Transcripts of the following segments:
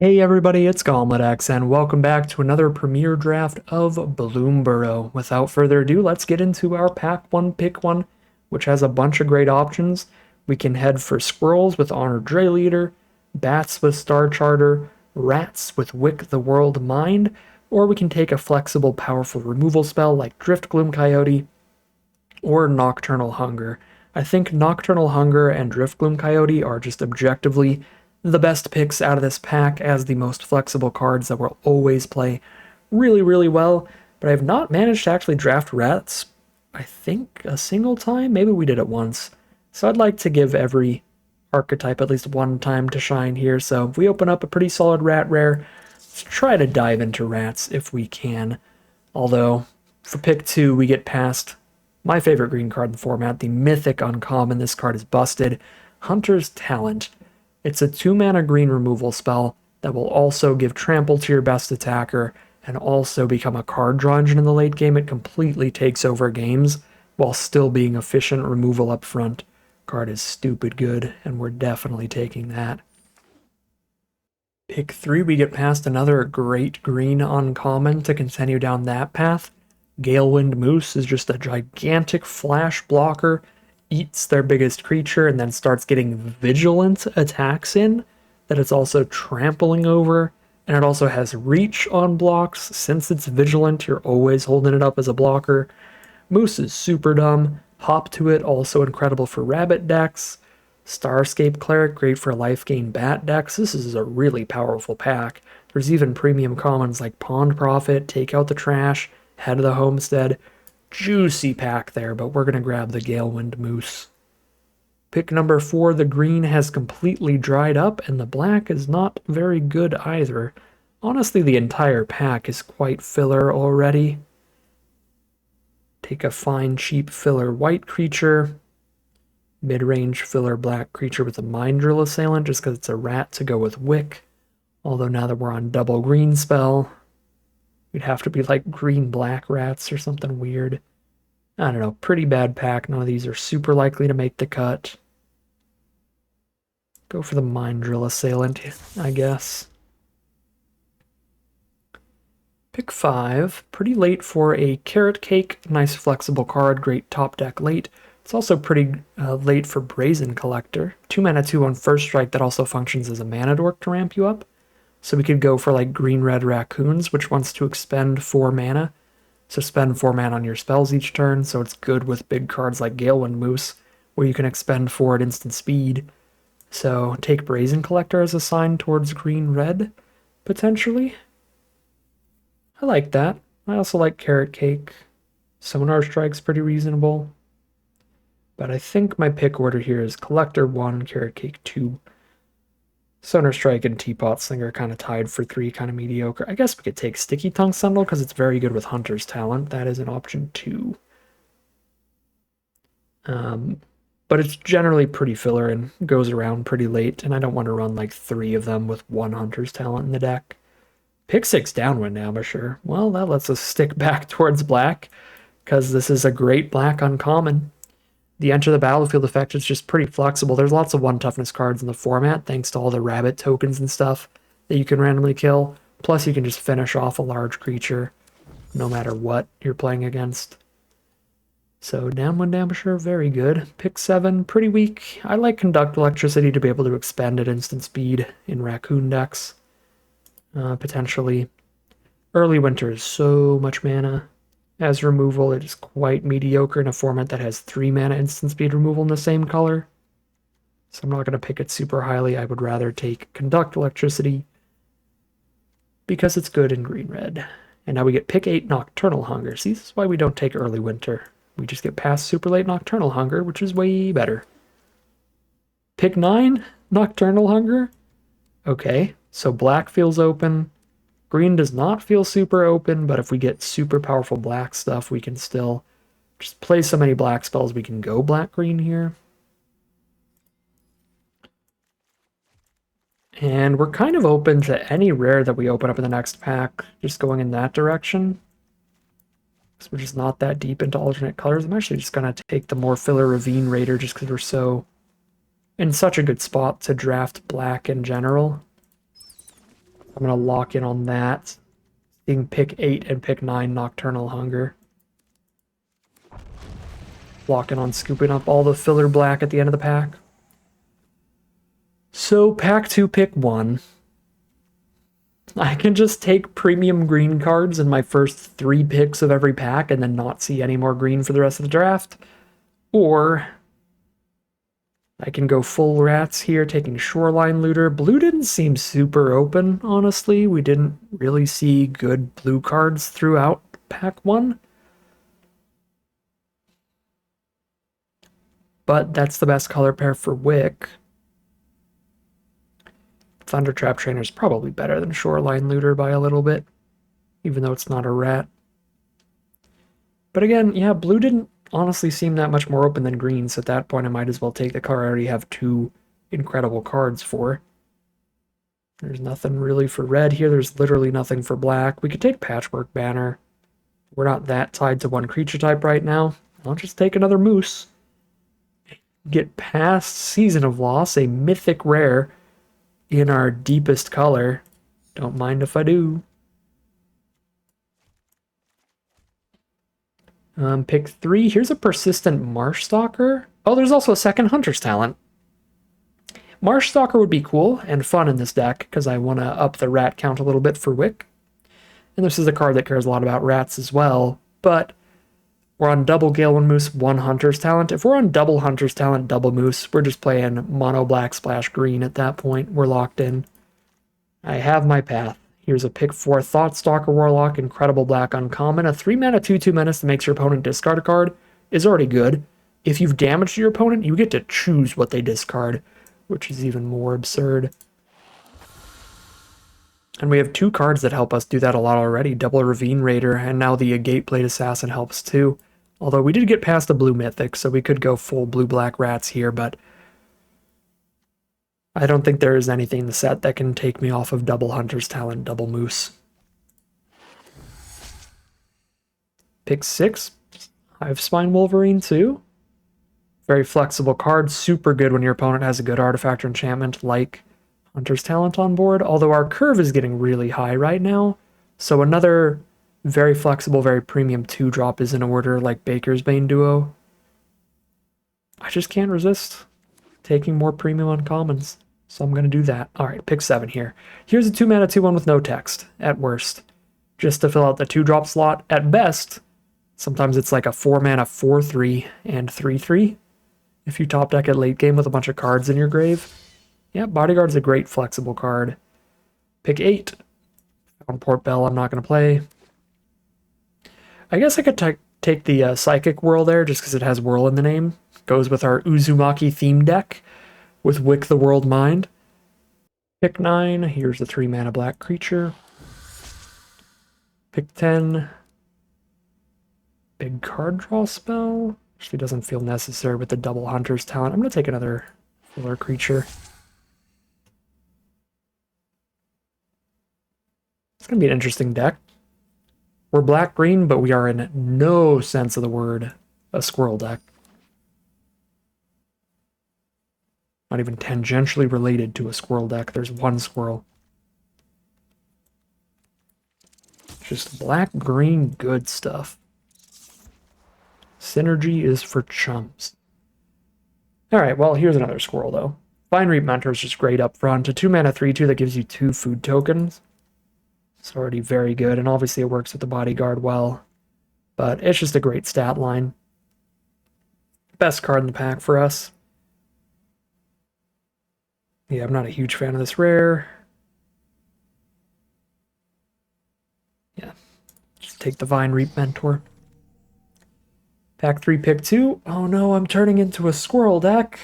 Hey everybody, it's GauntletX, and welcome back to another Premier Draft of Bloomburrow. Without further ado, let's get into our Pack 1 Pick 1, which has a bunch of great options. We can head for Squirrels with Honored Dray Leader, Bats with Star Charter, Rats with Wick the World Mind, or we can take a flexible, powerful removal spell like Drift Gloom Coyote or Nocturnal Hunger. I think Nocturnal Hunger and Drift Gloom Coyote are just objectively the best picks out of this pack as the most flexible cards that will always play really, really well. But I have not managed to actually draft Rats, I think, a single time. Maybe we did it once. So I'd like to give every archetype at least one time to shine here. So if we open up a pretty solid Rat Rare, let's try to dive into Rats if we can. Although, for pick 2, we get past my favorite green card in the format, the mythic uncommon. This card is busted. Hunter's Talent. It's a 2-mana green removal spell that will also give trample to your best attacker and also become a card draw engine in the late game. It completely takes over games while still being efficient removal up front. Card is stupid good, and we're definitely taking that. Pick 3, we get past another great green uncommon to continue down that path. Galewind Moose is just a gigantic flash blocker, eats their biggest creature, and then starts getting vigilant attacks in that it's also trampling over. And it also has reach on blocks. Since it's vigilant, you're always holding it up as a blocker. Moose is super dumb. Hop to it, also incredible for rabbit decks. Starscape Cleric, great for life gain bat decks. This is a really powerful pack. There's even premium commons like Pond Prophet, Take Out the Trash, Head of the Homestead. Juicy pack there, but we're going to grab the Galewind Moose. Pick number 4, the green has completely dried up, and the black is not very good either. Honestly, the entire pack is quite filler already. Take a fine, cheap filler white creature. Mid-range filler black creature with a Mind Drill Assailant, just because it's a rat to go with Wick. Although now that we're on double green spell, we'd have to be like green-black rats or something weird. I don't know, pretty bad pack. None of these are super likely to make the cut. Go for the Mind Drill Assailant, I guess. Pick 5, pretty late for a Carrot Cake. Nice flexible card, great top deck late. It's also pretty late for Brazen Collector. 2 mana 2 first strike that also functions as a mana dork to ramp you up. So we could go for like green-red raccoons, which wants to expend 4 mana. So spend 4 mana on your spells each turn, so it's good with big cards like Galewind Moose, where you can expend 4 at instant speed. So take Brazen Collector as a sign towards green-red, potentially. I like that. I also like Carrot Cake. Sonar Strike's pretty reasonable. But I think my pick order here is Collector 1, Carrot Cake 2. Sonar Strike and Teapot Slinger are kind of tied for 3, kind of mediocre. I guess we could take Sticky Tongue Sundle because it's very good with Hunter's Talent. That is an option 2. But it's generally pretty filler and goes around pretty late, and I don't want to run like 3 of them with 1 Hunter's Talent in the deck. Pick 6 Downwind Ambusher. Well, that lets us stick back towards black because this is a great black uncommon. The Enter the Battlefield effect is just pretty flexible. There's lots of 1 toughness cards in the format, thanks to all the rabbit tokens and stuff that you can randomly kill. Plus, you can just finish off a large creature, no matter what you're playing against. So, Downwind Ambusher, very good. Pick 7, pretty weak. I like Conduct Electricity to be able to expend at instant speed in Raccoon decks, potentially. Early Winter is so much mana. As removal, it is quite mediocre in a format that has 3 mana instant speed removal in the same color. So I'm not going to pick it super highly. I would rather take Conduct Electricity because it's good in green-red. And now we get pick 8 Nocturnal Hunger. See, this is why we don't take Early Winter. We just get past super late Nocturnal Hunger, which is way better. Pick 9 Nocturnal Hunger. Okay, so black feels open. Green does not feel super open, but if we get super powerful black stuff, we can still just play so many black spells we can go black-green here. And we're kind of open to any rare that we open up in the next pack, just going in that direction. Because we're just not that deep into alternate colors. I'm actually just going to take the more filler Ravine Raider just because we're so in such a good spot to draft black in general. I'm going to lock in on that. Seeing pick 8 and pick 9 Nocturnal Hunger. Locking on scooping up all the filler black at the end of the pack. So pack 2, pick 1. I can just take premium green cards in my first 3 picks of every pack and then not see any more green for the rest of the draft. Or I can go full rats here, taking Shoreline Looter. Blue didn't seem super open, honestly. We didn't really see good blue cards throughout pack 1. But that's the best color pair for Wick. Thundertrap Trainer is probably better than Shoreline Looter by a little bit, even though it's not a rat. But again, yeah, blue didn't honestly seem that much more open than green, so at that point I might as well take the card I already have 2 incredible cards for. There's nothing really for red here. There's literally nothing for black. We could take Patchwork Banner. We're not that tied to one creature type right now. I'll just take another Moose. Get past Season of Loss, a mythic rare in our deepest color. Don't mind if I do. Pick 3. Here's a Persistent Marshstalker. Oh, there's also a second Hunter's Talent. Marshstalker would be cool and fun in this deck because I want to up the rat count a little bit for Wick. And this is a card that cares a lot about rats as well. But we're on double Gale 1 Moose, 1 Hunter's Talent. If we're on double Hunter's Talent, double Moose, we're just playing mono black splash green at that point. We're locked in. I have my path. Here's a pick 4 Thoughtstalker Warlock, incredible black uncommon. A 3-mana 2/2 menace that makes your opponent discard a card is already good. If you've damaged your opponent, you get to choose what they discard, which is even more absurd. And we have 2 cards that help us do that a lot already. Double Ravine Raider, and now the Gateblade Assassin helps too. Although we did get past a blue mythic, so we could go full blue-black rats here, but I don't think there is anything in the set that can take me off of double Hunter's Talent, double Moose. Pick 6, Hivespine Wolverine too. Very flexible card, super good when your opponent has a good artifact or enchantment like Hunter's Talent on board, although our curve is getting really high right now, so another very flexible, very premium 2-drop is in order, like Baker's Bane Duo. I just can't resist taking more premium uncommons, so I'm going to do that. Alright, pick 7 here. Here's a 2-mana 2/1 with no text, at worst. Just to fill out the 2-drop slot. At best, sometimes it's like a 4-mana 4/3 and 3/3. If you top deck at late game with a bunch of cards in your grave. Yeah, Bodyguard's a great flexible card. Pick 8. On Port Bell, I'm not going to play. I guess I could take the Psychic Whirl there, just because it has Whirl in the name. Goes with our Uzumaki theme deck, with Wick the World Mind. Pick 9, here's the 3-mana black creature. Pick 10. Big card draw spell. Actually doesn't feel necessary with the double Hunter's Talent. I'm going to take another filler creature. It's going to be an interesting deck. We're black-green, but we are in no sense of the word a squirrel deck. Not even tangentially related to a squirrel deck. There's one squirrel. Just black-green good stuff. Synergy is for chumps. Alright, well, here's another squirrel, though. Vine Reap Mentor is just great up front. A 2-mana 3/2 that gives you 2 food tokens. It's already very good, and obviously it works with the Bodyguard well. But it's just a great stat line. Best card in the pack for us. Yeah, I'm not a huge fan of this rare. Yeah, just take the Vine Reap Mentor. Pack 3, pick 2. Oh no, I'm turning into a squirrel deck.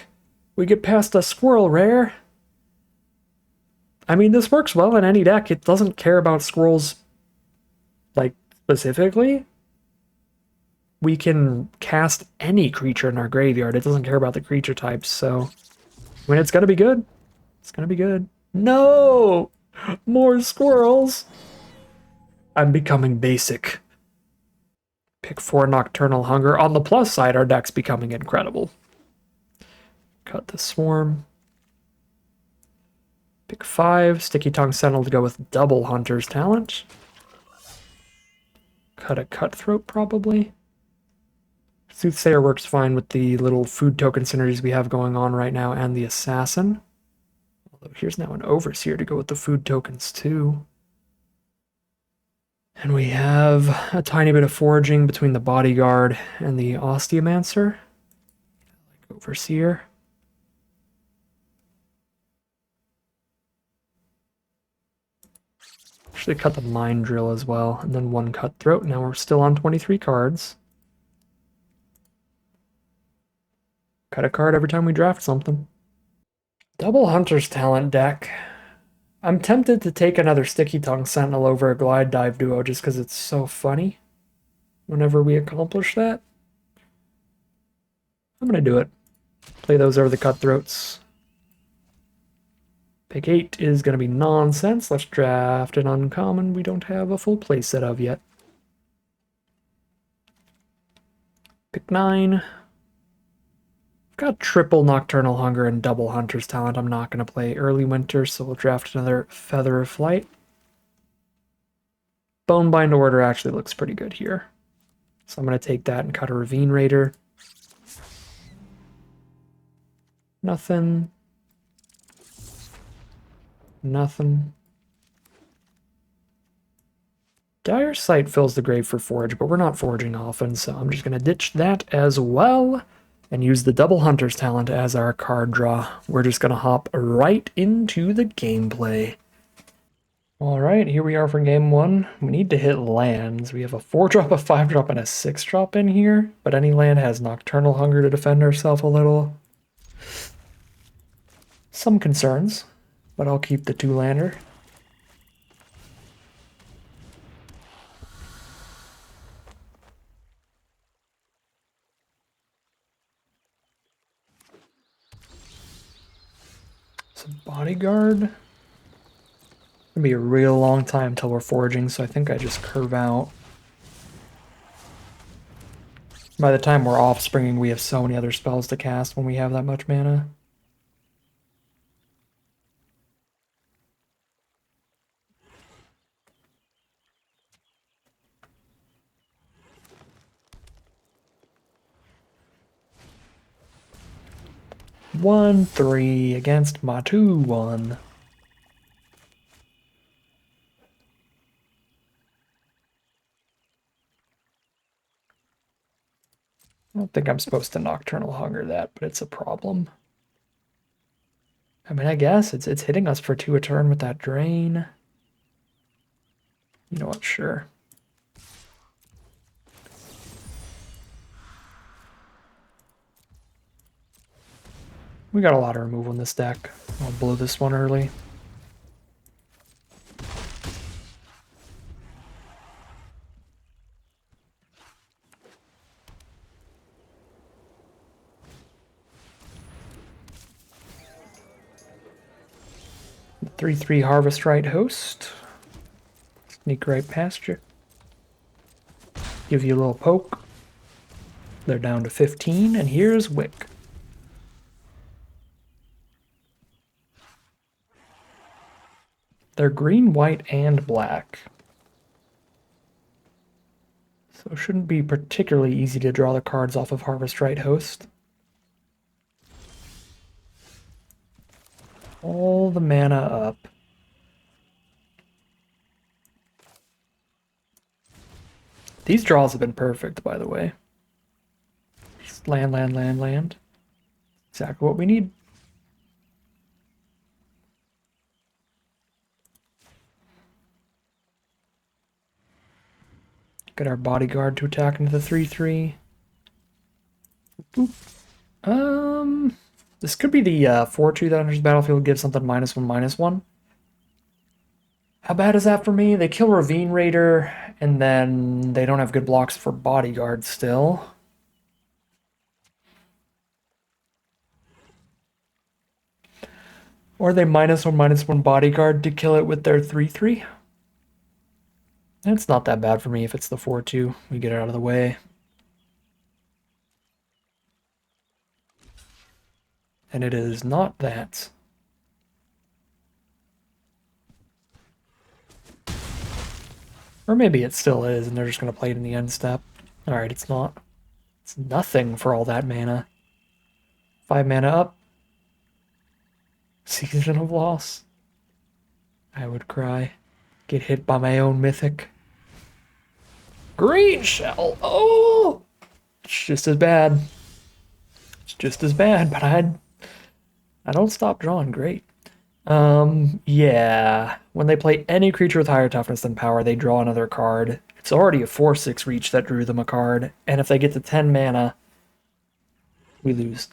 We get past a squirrel rare. I mean, this works well in any deck. It doesn't care about squirrels, like, specifically. We can cast any creature in our graveyard. It doesn't care about the creature types, so when it's gonna be good, it's gonna be good. No! More squirrels! I'm becoming basic. Pick 4 Nocturnal Hunger. On the plus side, our deck's becoming incredible. Cut the Swarm. Pick 5, Sticky Tongue Sentinel to go with double Hunter's Talent. Cut a Cutthroat, probably. Soothsayer works fine with the little food token synergies we have going on right now and the Assassin. Although here's now an Overseer to go with the food tokens too. And we have a tiny bit of foraging between the Bodyguard and the Osteomancer. Like Overseer. Actually cut the Mind Drill as well, and then one Cutthroat. Now we're still on 23 cards. Cut a card every time we draft something. Double Hunter's Talent deck. I'm tempted to take another Sticky Tongue Sentinel over a Glide Dive duo just because it's so funny whenever we accomplish that. I'm going to do it. Play those over the Cutthroats. Pick 8 is going to be nonsense. Let's draft an uncommon we don't have a full play set of yet. Pick 9. Got triple Nocturnal Hunger and double Hunter's Talent. I'm not going to play Early Winter, so we'll draft another Feather of Flight. Bonebind Order actually looks pretty good here. So I'm going to take that and cut a Ravine Raider. Nothing. Nothing. Dire Sight fills the grave for forage, but we're not foraging often, so I'm just going to ditch that as well and use the double Hunter's Talent as our card draw. We're just going to hop right into the gameplay. Alright, here we are for game 1. We need to hit lands. We have a 4-drop, a 5-drop, and a 6-drop in here, but any land has Nocturnal Hunger to defend ourselves a little. Some concerns, but I'll keep the 2-lander. So Bodyguard. It's gonna be a real long time till we're foraging, so I think I just curve out. By the time we're offspringing, we have so many other spells to cast when we have that much mana. One, 3 against my 2-1. I don't think I'm supposed to Nocturnal Hunger that, but it's a problem. I mean, I guess it's hitting us for 2 a turn with that drain. You know what? Sure. We got a lot of removal in this deck. I'll blow this one early. The 3/3 Harvest Right Host. Sneak right past you. Give you a little poke. They're down to 15, and here's Wick. They're green, white, and black. So it shouldn't be particularly easy to draw the cards off of Harvest Right Host. All the mana up. These draws have been perfect, by the way. Just land, land, land, land. Exactly what we need. Get our Bodyguard to attack into the 3/3. This could be the 4/2 that enters the battlefield, gives something -1/-1. How bad is that for me? They kill Ravine Raider, and then they don't have good blocks for Bodyguard still. Or they -1/-1 Bodyguard to kill it with their 3/3. It's not that bad for me if it's the 4/2. We get it out of the way. And it is not that. Or maybe it still is, and they're just going to play it in the end step. Alright, it's not. It's nothing for all that mana. 5 mana up. Season of Loss. I would cry. Get hit by my own mythic. Green Shell! Oh! It's just as bad. It's just as bad, but I don't stop drawing great. Yeah. When they play any creature with higher toughness than power, they draw another card. It's already a 4/6 reach that drew them a card, and if they get to 10 mana, we lose.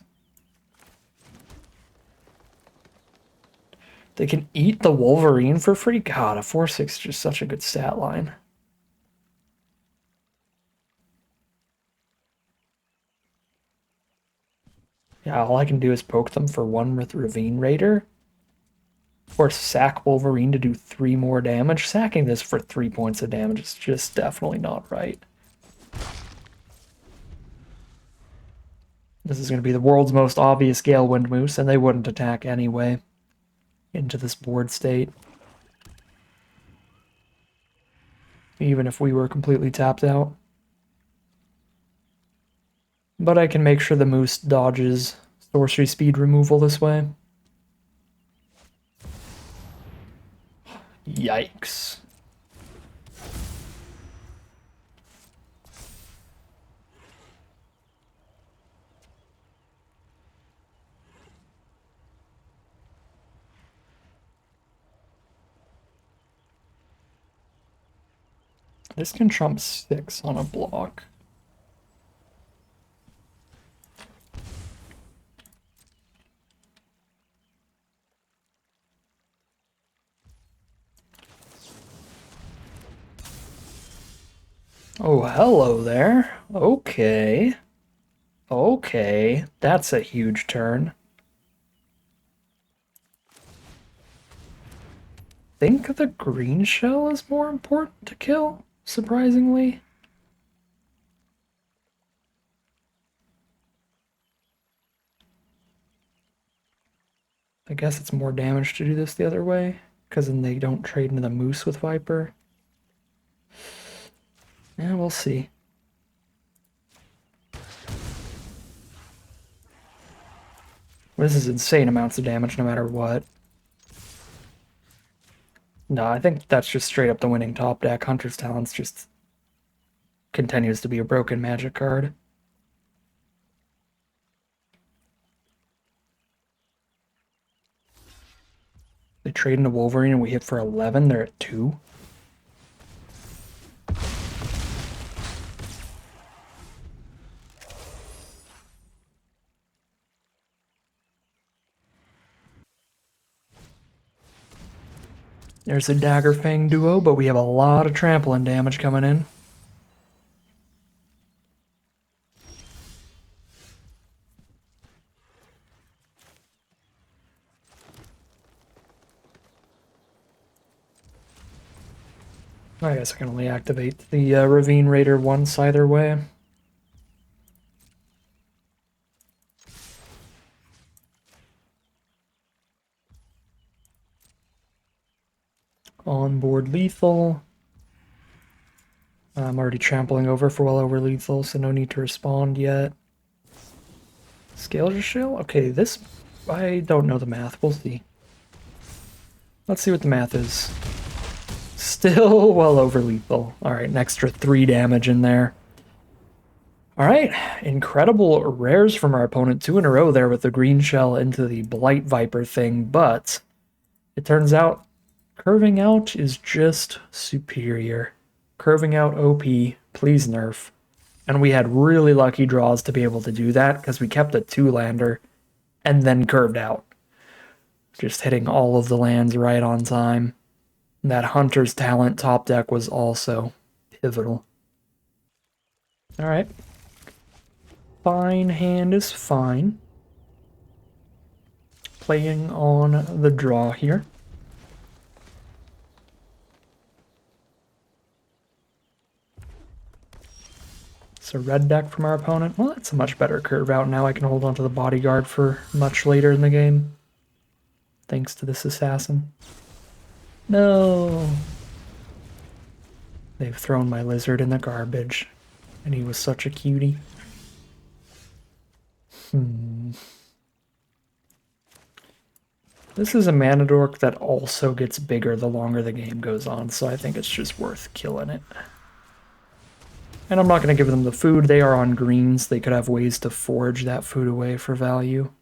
They can eat the Wolverine for free? God, a 4/6 is just such a good stat line. Yeah, all I can do is poke them for 1 with Ravine Raider. Or sack Wolverine to do 3 more damage. Sacking this for 3 points of damage is just definitely not right. This is going to be the world's most obvious Galewind Moose, and they wouldn't attack anyway into this board state. Even if we were completely tapped out. But I can make sure the Moose dodges sorcery speed removal this way. Yikes. This can trump 6 on a block. Oh, hello there. Okay. Okay, that's a huge turn. Think the green shell is more important to kill, surprisingly. I guess it's more damage to do this the other way, because then they don't trade into the Moose with Viper. Yeah, we'll see. This is insane amounts of damage no matter what. No, I think that's just straight up the winning top deck. Hunter's Talents just continues to be a broken Magic card. They trade into Wolverine and we hit for 11. They're at 2. There's a Dagger Fang duo, but we have a lot of trampling damage coming in. I guess I can only activate the Ravine Raider once either way. Onboard lethal. I'm already trampling over for well over lethal, so no need to respond yet. Scale Shell? Okay, this... I don't know the math. We'll see. Let's see what the math is. Still well over lethal. Alright, an extra 3 damage in there. Alright, incredible rares from our opponent. 2 in a row there with the green shell into the Blight Viper thing, but it turns out curving out is just superior. Curving out OP, please nerf. And we had really lucky draws to be able to do that because we kept a 2-lander and then curved out. Just hitting all of the lands right on time. And that Hunter's Talent top deck was also pivotal. Alright. Fine hand is fine. Playing on the draw here. It's a red deck from our opponent. Well, that's a much better curve out. Now I can hold on to the bodyguard for much later in the game. Thanks to this assassin. No. They've thrown my lizard in the garbage. And he was such a cutie. This is a mana dork that also gets bigger the longer the game goes on, so I think it's just worth killing it. And I'm not going to give them the food. They are on greens. They could have ways to forage that food away for value.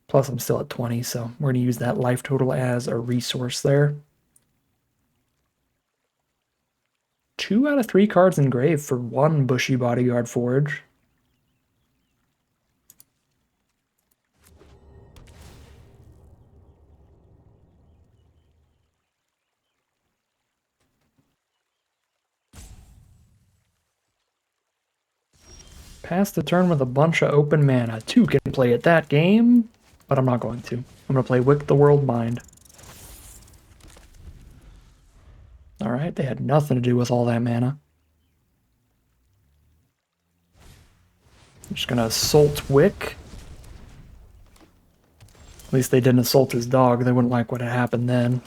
Plus, I'm still at 20, so we're going to use that life total as a resource there. 2 out of 3 cards engraved for 1 Bushy Bodyguard forage. Pass the turn with a bunch of open mana. 2 can play at that game, but I'm not going to. I'm going to play Wick the World Mind. Alright, they had nothing to do with all that mana. I'm just going to assault Wick. At least they didn't assault his dog. They wouldn't like what had happened then.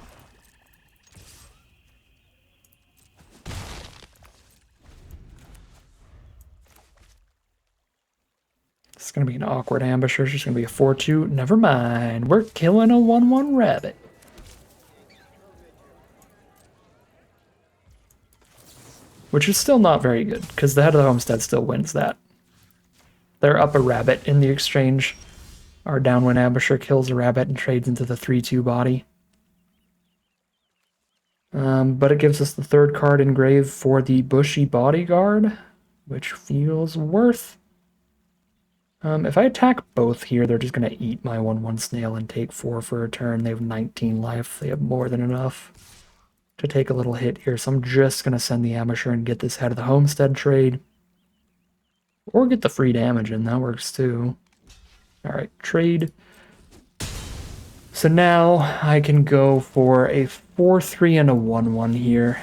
It's going to be an awkward ambusher. It's just going to be a 4-2. Never mind. We're killing a 1-1 rabbit. Which is still not very good, because the head of the homestead still wins that. They're up a rabbit in the exchange. Our downwind ambusher kills a rabbit and trades into the 3-2 body. But it gives us the 3rd card engraved for the Bushy Bodyguard, which feels worth. If I attack both here, they're just going to eat my 1-1 snail and take 4 for a turn. They have 19 life. They have more than enough to take a little hit here. So I'm just going to send the ambusher and get this head of the homestead trade. Or get the free damage in. That works too. Alright, trade. So now I can go for a 4-3 and a 1-1 here.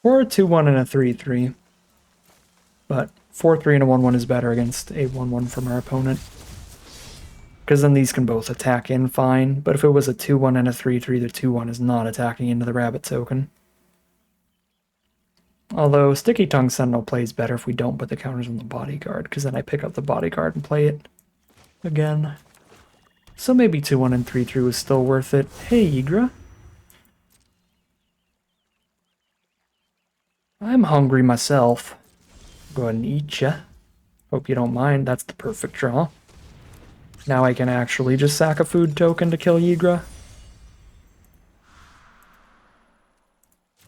Or a 2-1 and a 3-3. But 4-3 and a 1-1 is better against a 1-1 from our opponent. Because then these can both attack in fine. But if it was a 2-1 and a 3-3, the 2-1 is not attacking into the rabbit token. Although Sticky Tongue Sentinel plays better if we don't put the counters on the bodyguard, because then I pick up the bodyguard and play it again. So maybe 2-1 and 3-3 was still worth it. Hey, Ygra. I'm hungry myself. Go ahead and eat ya. Hope you don't mind. That's the perfect draw. Now I can actually just sack a food token to kill Ygra.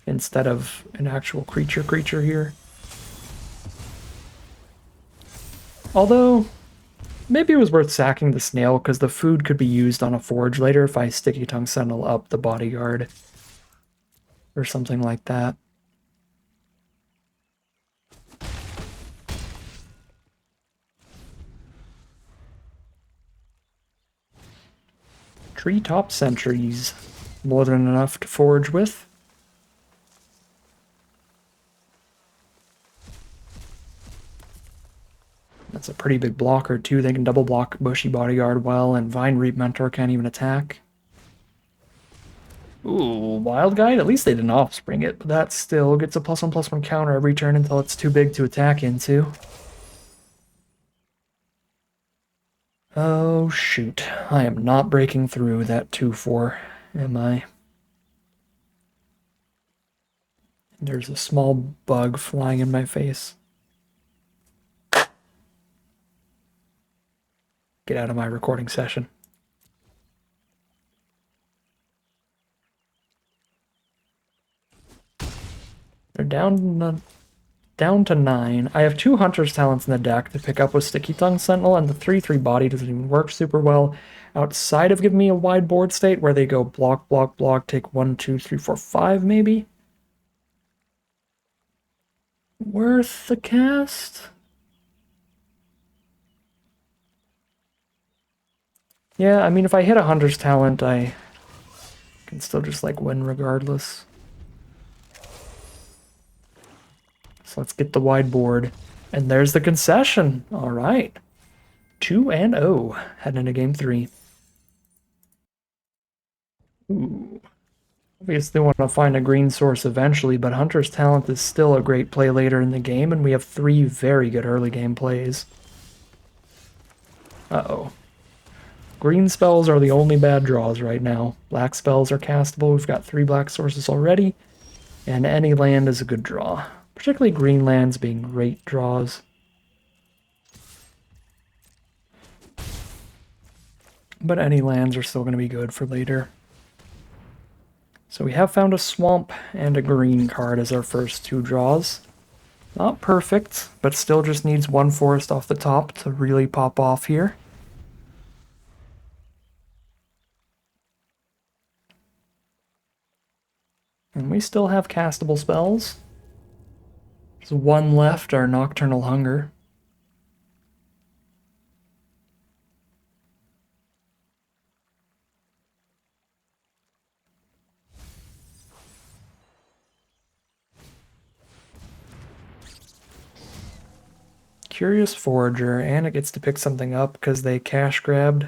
Instead of an actual creature here. Although, maybe it was worth sacking the snail, because the food could be used on a forge later if I Sticky Tongue Sentinel up the bodyguard. Or something like that. Treetop Sentries. More than enough to forge with. That's a pretty big blocker too. They can double block Bushy Bodyguard well, and Vine Reap Mentor can't even attack. Ooh, Wild Guide? At least they didn't offspring it, but that still gets a +1/+1 counter every turn until it's too big to attack into. Oh shoot, I am not breaking through that 2-4, am I? There's a small bug flying in my face. Get out of my recording session. They're down to 9. I have 2 Hunter's Talents in the deck to pick up with Sticky Tongue Sentinel, and the 3-3 body doesn't even work super well outside of giving me a wide board state where they go block, block, block, take 1, 2, 3, 4, 5 maybe. Worth the cast? Yeah, I mean, if I hit a Hunter's Talent, I can still just, like, win regardless. So let's get the wide board. And there's the concession. All right. 2-0, heading into game 3. Ooh. Obviously want to find a green source eventually, but Hunter's Talent is still a great play later in the game, and we have 3 very good early game plays. Uh-oh. Green spells are the only bad draws right now. Black spells are castable. We've got 3 black sources already, and any land is a good draw. Particularly green lands being great draws. But any lands are still going to be good for later. So we have found a swamp and a green card as our first 2 draws. Not perfect, but still just needs 1 forest off the top to really pop off here. And we still have castable spells. There's 1 left, our Nocturnal Hunger. Curious Forager, and it gets to pick something up because they cash grabbed.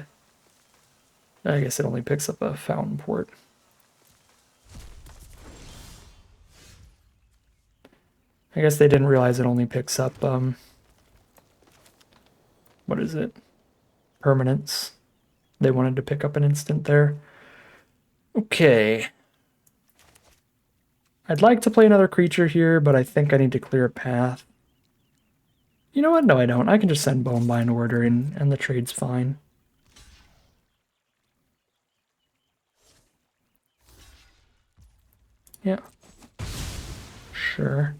I guess it only picks up a Fountain Port. I guess they didn't realize it only picks up, what is it? Permanents. They wanted to pick up an instant there. Okay. I'd like to play another creature here, but I think I need to clear a path. You know what? No, I don't. I can just send Bonebind Order in, and the trade's fine. Yeah. Sure.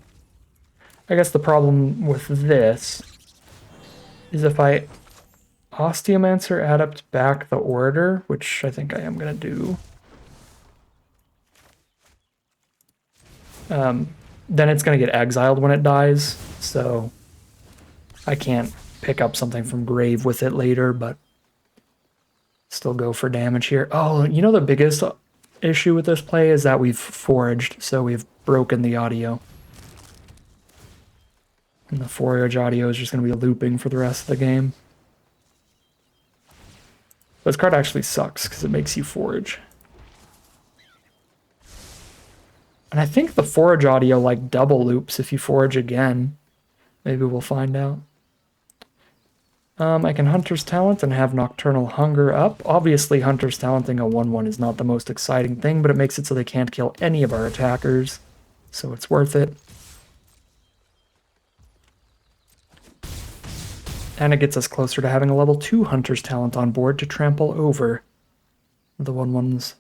I guess the problem with this is if I Osteomancer Adept back the Orator, which I think I am going to do, then it's going to get exiled when it dies, so I can't pick up something from Grave with it later, but still go for damage here. Oh, you know the biggest issue with this play is that we've foraged, so we've broken the audio. And the forage audio is just going to be looping for the rest of the game. This card actually sucks because it makes you forage. And I think the forage audio like double loops if you forage again. Maybe we'll find out. I can Hunter's Talent and have Nocturnal Hunger up. Obviously, Hunter's Talenting a 1/1 is not the most exciting thing, but it makes it so they can't kill any of our attackers. So it's worth it. And it gets us closer to having a level 2 Hunter's Talent on board to trample over the 1/1s.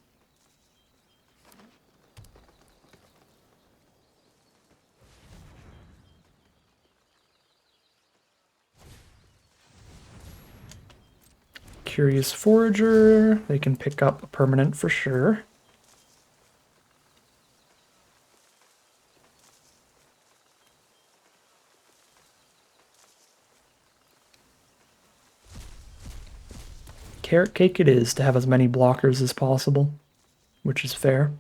Curious Forager, they can pick up a permanent for sure. Carrot Cake it is to have as many blockers as possible, which is fair.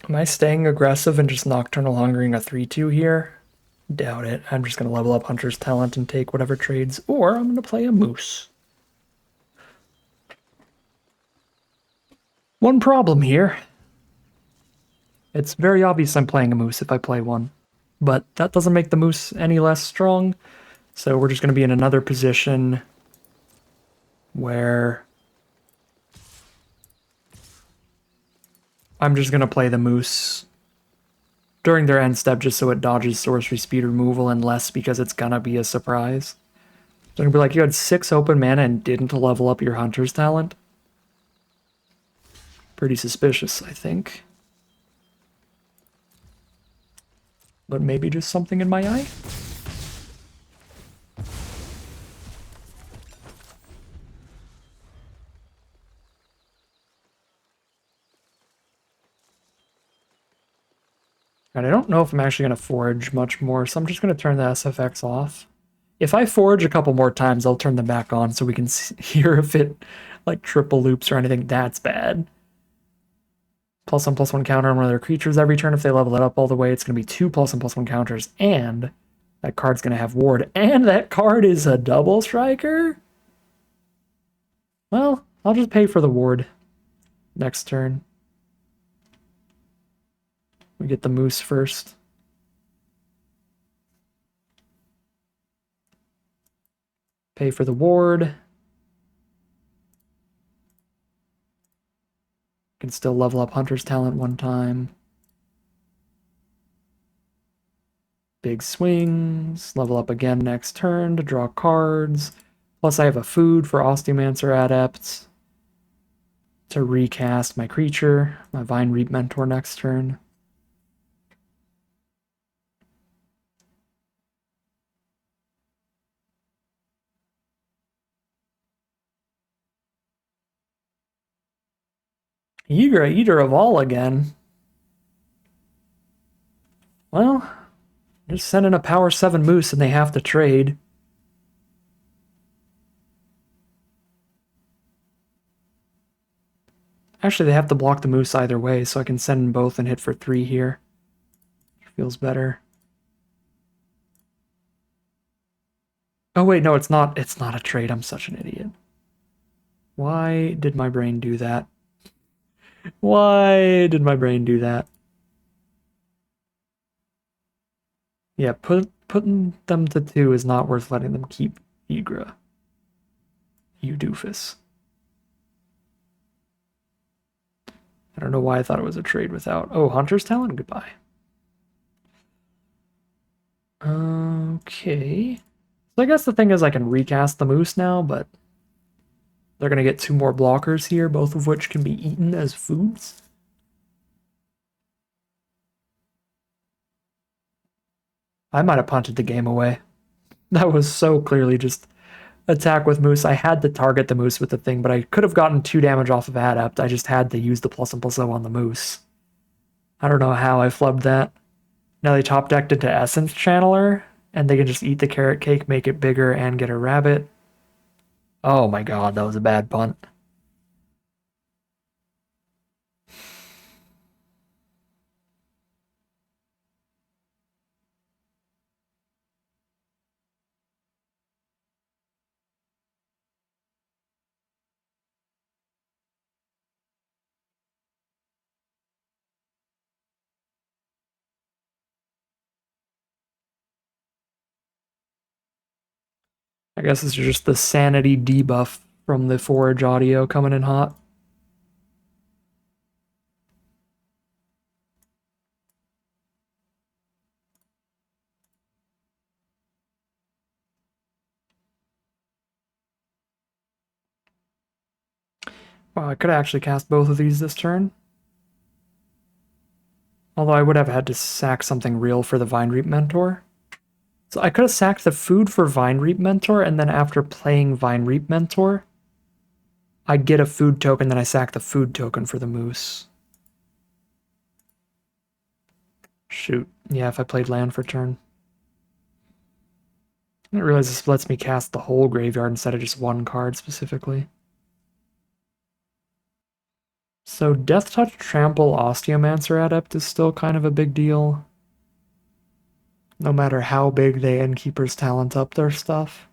Am I staying aggressive and just Nocturnal Hungering a 3/2 here? Doubt it. I'm just going to level up Hunter's Talent and take whatever trades, or I'm going to play a Moose. One problem here. It's very obvious I'm playing a Moose if I play one, but that doesn't make the Moose any less strong, so we're just going to be in another position where I'm just going to play the Moose during their end step just so it dodges sorcery speed removal and less because it's going to be a surprise. They're going to be like, you had 6 open mana and didn't level up your Hunter's Talent? Pretty suspicious, I think. But maybe just something in my eye? And I don't know if I'm actually going to forage much more, so I'm just going to turn the SFX off. If I forage a couple more times, I'll turn them back on so we can hear if it like triple loops or anything. That's bad. +1/+1 counter on one of their creatures every turn. If they level it up all the way, it's going to be 2 +1/+1 counters, and that card's going to have ward, and that card is a double striker? Well, I'll just pay for the ward next turn. We get the moose first. Pay for the ward. Can still level up Hunter's Talent one time. Big swings. Level up again next turn to draw cards. Plus I have a food for Osteomancer Adept to recast my creature, my Vine Reap Mentor next turn. Eager Eater of All again. Well, just send in a Power 7 Moose and they have to trade. Actually, they have to block the Moose either way, so I can send in both and hit for 3 here. Feels better. Oh wait, no, it's not a trade. I'm such an idiot. Why did my brain do that? Why did my brain do that? Yeah, putting them to 2 is not worth letting them keep Igra. You doofus. I don't know why I thought it was a trade without... Oh, Hunter's Talent? Goodbye. Okay. So I guess the thing is I can recast the Moose now, but they're going to get 2 more blockers here, both of which can be eaten as foods. I might have punted the game away. That was so clearly just attack with Moose. I had to target the Moose with the thing, but I could have gotten 2 damage off of Adept. I just had to use the +1/+0 on the Moose. I don't know how I flubbed that. Now they top decked into Essence Channeler, and they can just eat the carrot cake, make it bigger, and get a rabbit. Oh my god, that was a bad punt. I guess it's just the sanity debuff from the Forage audio coming in hot. Wow, I could have actually cast both of these this turn. Although I would have had to sack something real for the Vine Reap Mentor. So I could have sacked the food for Vine Reap Mentor, and then after playing Vine Reap Mentor, I'd get a food token, then I sack the food token for the Moose. Shoot. Yeah, if I played land for turn. I didn't realize this lets me cast the whole graveyard instead of just one card specifically. So Death Touch Trample Osteomancer Adept is still kind of a big deal. No matter how big they Innkeeper's Talent up their stuff.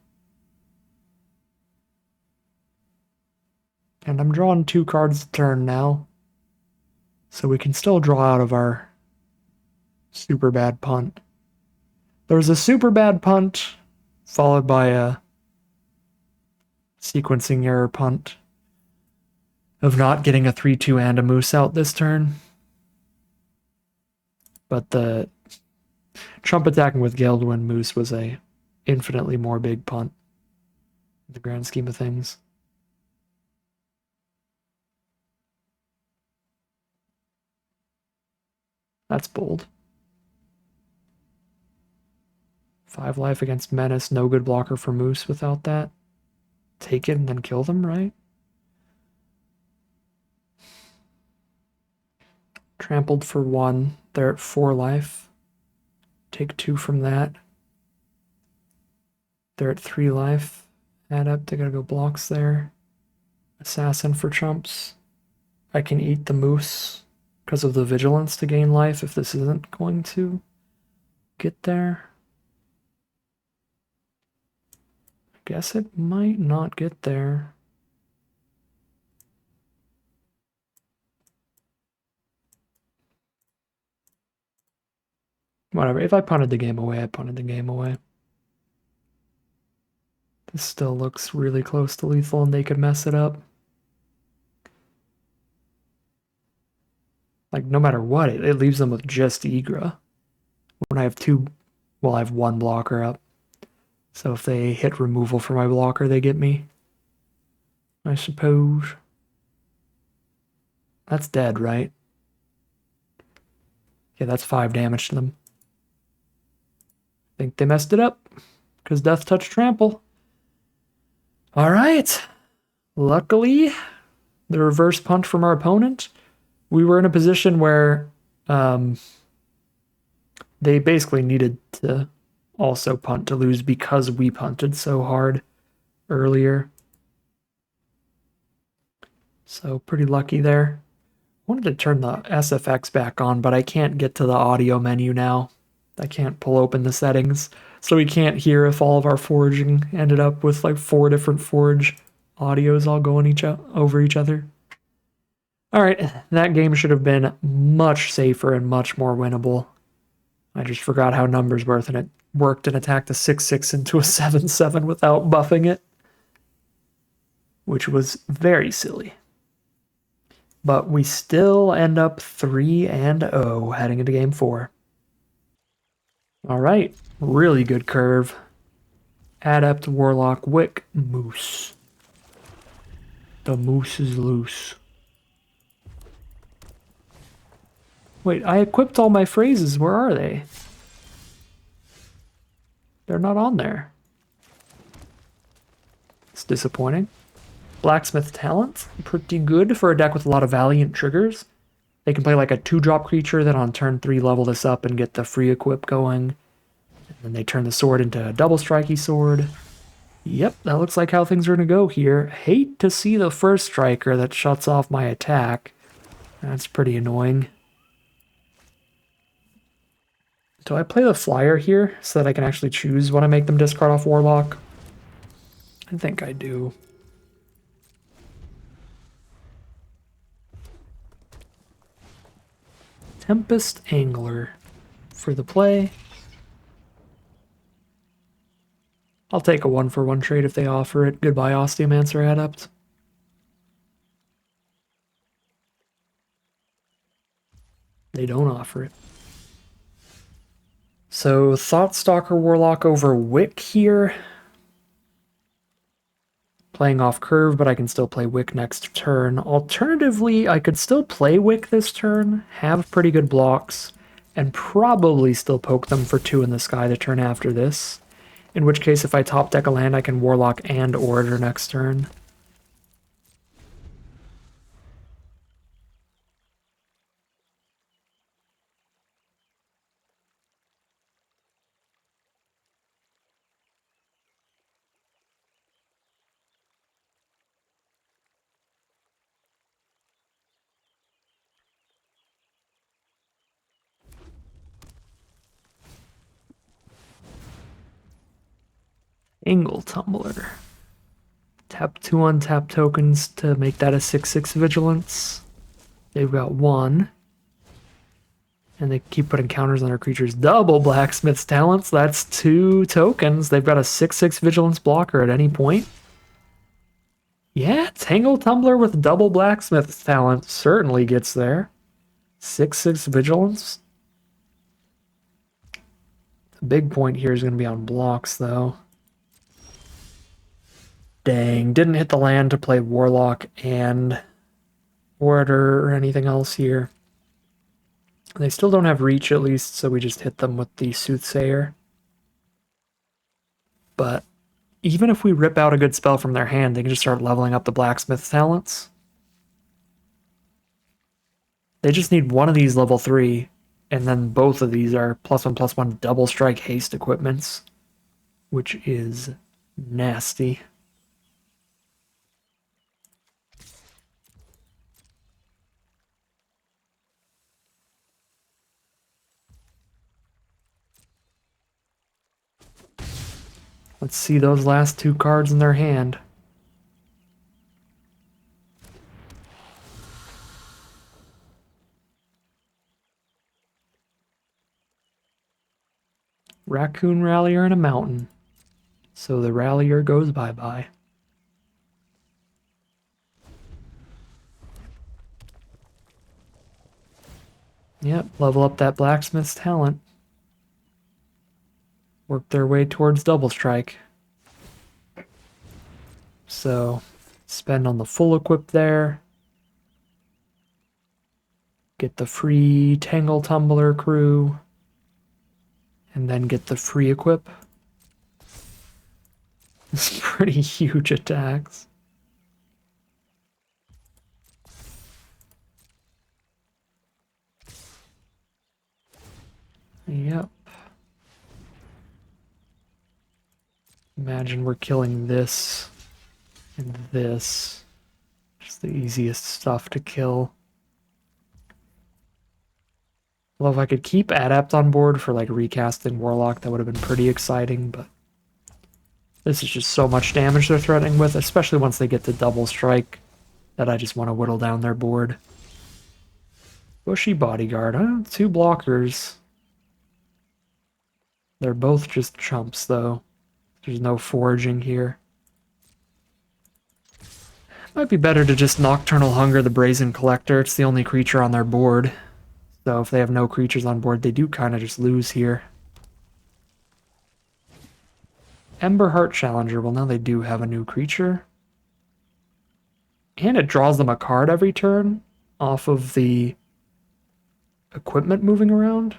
And I'm drawing 2 cards a turn now. So we can still draw out of our super bad punt. There was a super bad punt, followed by a sequencing error punt of not getting a 3/2 and a Moose out this turn. But the Trump attacking with Geldwin Moose was a infinitely more big punt in the grand scheme of things. That's bold. 5 life against Menace, no good blocker for Moose without that. Take it and then kill them, right? Trampled for 1. They're at 4 life. Take 2 from that. They're at 3 life. Adept, I gotta go blocks there. Assassin for chumps. I can eat the Moose. because of the vigilance to gain life if this isn't going to get there. I guess it might not get there. Whatever, if I punted the game away, I punted the game away. This still looks really close to lethal and they could mess it up. Like, no matter what, it leaves them with just Igra. When I have two, well, I have one blocker up. So if they hit removal for my blocker, they get me. I suppose. That's dead, right? Yeah, that's 5 damage to them. I think they messed it up because Death Touch Trample. All right. Luckily, the reverse punt from our opponent, we were in a position where they basically needed to also punt to lose because we punted so hard earlier. So pretty lucky there. Wanted to turn the SFX back on, but I can't get to the audio menu now. I can't pull open the settings, so we can't hear if all of our foraging ended up with like 4 different forage audios all going over each other. All right, that game should have been much safer and much more winnable. I just forgot how numbers worked, and it worked and attacked a 6/6 into a 7/7 without buffing it, which was very silly. But we still end up 3-0 heading into game 4. All right, really good curve. Adept, Warlock, Wick, Moose. The moose is loose. Wait, I equipped all my phrases. Where are they? They're not on there. It's disappointing. Blacksmith Talent, pretty good for a deck with a lot of Valiant triggers. They can play like a 2-drop creature, then on turn 3 level this up and get the free equip going. And then they turn the sword into a double strikey sword. Yep, that looks like how things are going to go here. Hate to see the first striker that shuts off my attack. That's pretty annoying. Do I play the flyer here so that I can actually choose when I make them discard off Warlock? I think I do. Tempest Angler for the play. I'll take a 1-for-1 trade if they offer it. Goodbye, Osteomancer Adept. They don't offer it. So, Thoughtstalker Warlock over Wick here. Playing off curve, but I can still play Wick next turn. Alternatively, I could still play Wick this turn, have pretty good blocks, and probably still poke them for 2 in the sky the turn after this. In which case, if I top deck a land, I can Warlock and Orator next turn. Angle Tumbler. Tap 2 untap tokens to make that a 6/6 Vigilance. They've got 1. And they keep putting counters on their creatures. Double Blacksmith's Talents. That's 2 tokens. They've got a 6/6 Vigilance blocker at any point. Yeah, Tangle Tumbler with double Blacksmith's Talent certainly gets there. 6/6 Vigilance. The big point here is going to be on blocks, though. Dang, didn't hit the land to play Warlock and Orator or anything else here. They still don't have reach at least, so we just hit them with the Soothsayer. But even if we rip out a good spell from their hand, they can just start leveling up the Blacksmith Talents. They just need one of these level 3, and then both of these are +1/+1 double strike haste equipments, which is nasty. Let's see those last two cards in their hand. Raccoon Rallier and a mountain. So the Rallier goes bye-bye. Yep, level up that blacksmith's talent. Work their way towards double strike. So, spend on the full equip there. Get the free Tangle Tumbler crew. And then get the free equip. It's pretty huge attacks. Yep. Imagine we're killing this and this. Just the easiest stuff to kill. Well, if I could keep Adept on board for like recasting Warlock, that would have been pretty exciting, but this is just so much damage they're threatening with, especially once they get to double strike, that I just want to whittle down their board. Bushy Bodyguard, huh? 2 blockers. They're both just chumps, though. There's no foraging here. Might be better to just Nocturnal Hunger the Brazen Collector. It's the only creature on their board. So if they have no creatures on board, they do kind of just lose here. Emberheart Challenger. Well, now they do have a new creature. And it draws them a card every turn off of the equipment moving around.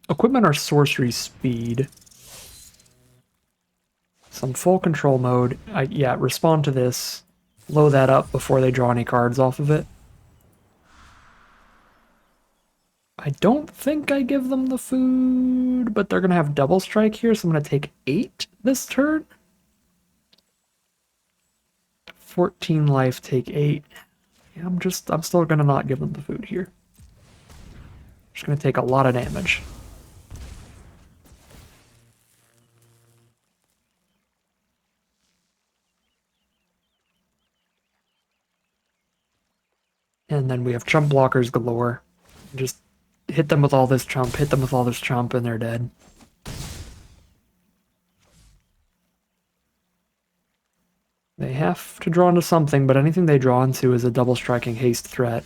Equipment or sorcery speed. Some full control mode. Yeah, respond to this. Blow that up before they draw any cards off of it. I don't think I give them the food, but they're going to have double strike here, so I'm going to take 8 this turn. 14 life, take 8. Yeah, I'm still going to not give them the food here. Just going to take a lot of damage. And then we have chump blockers galore. Just hit them with all this chump, hit them with all this chump, and they're dead. They have to draw into something, but anything they draw into is a double striking haste threat.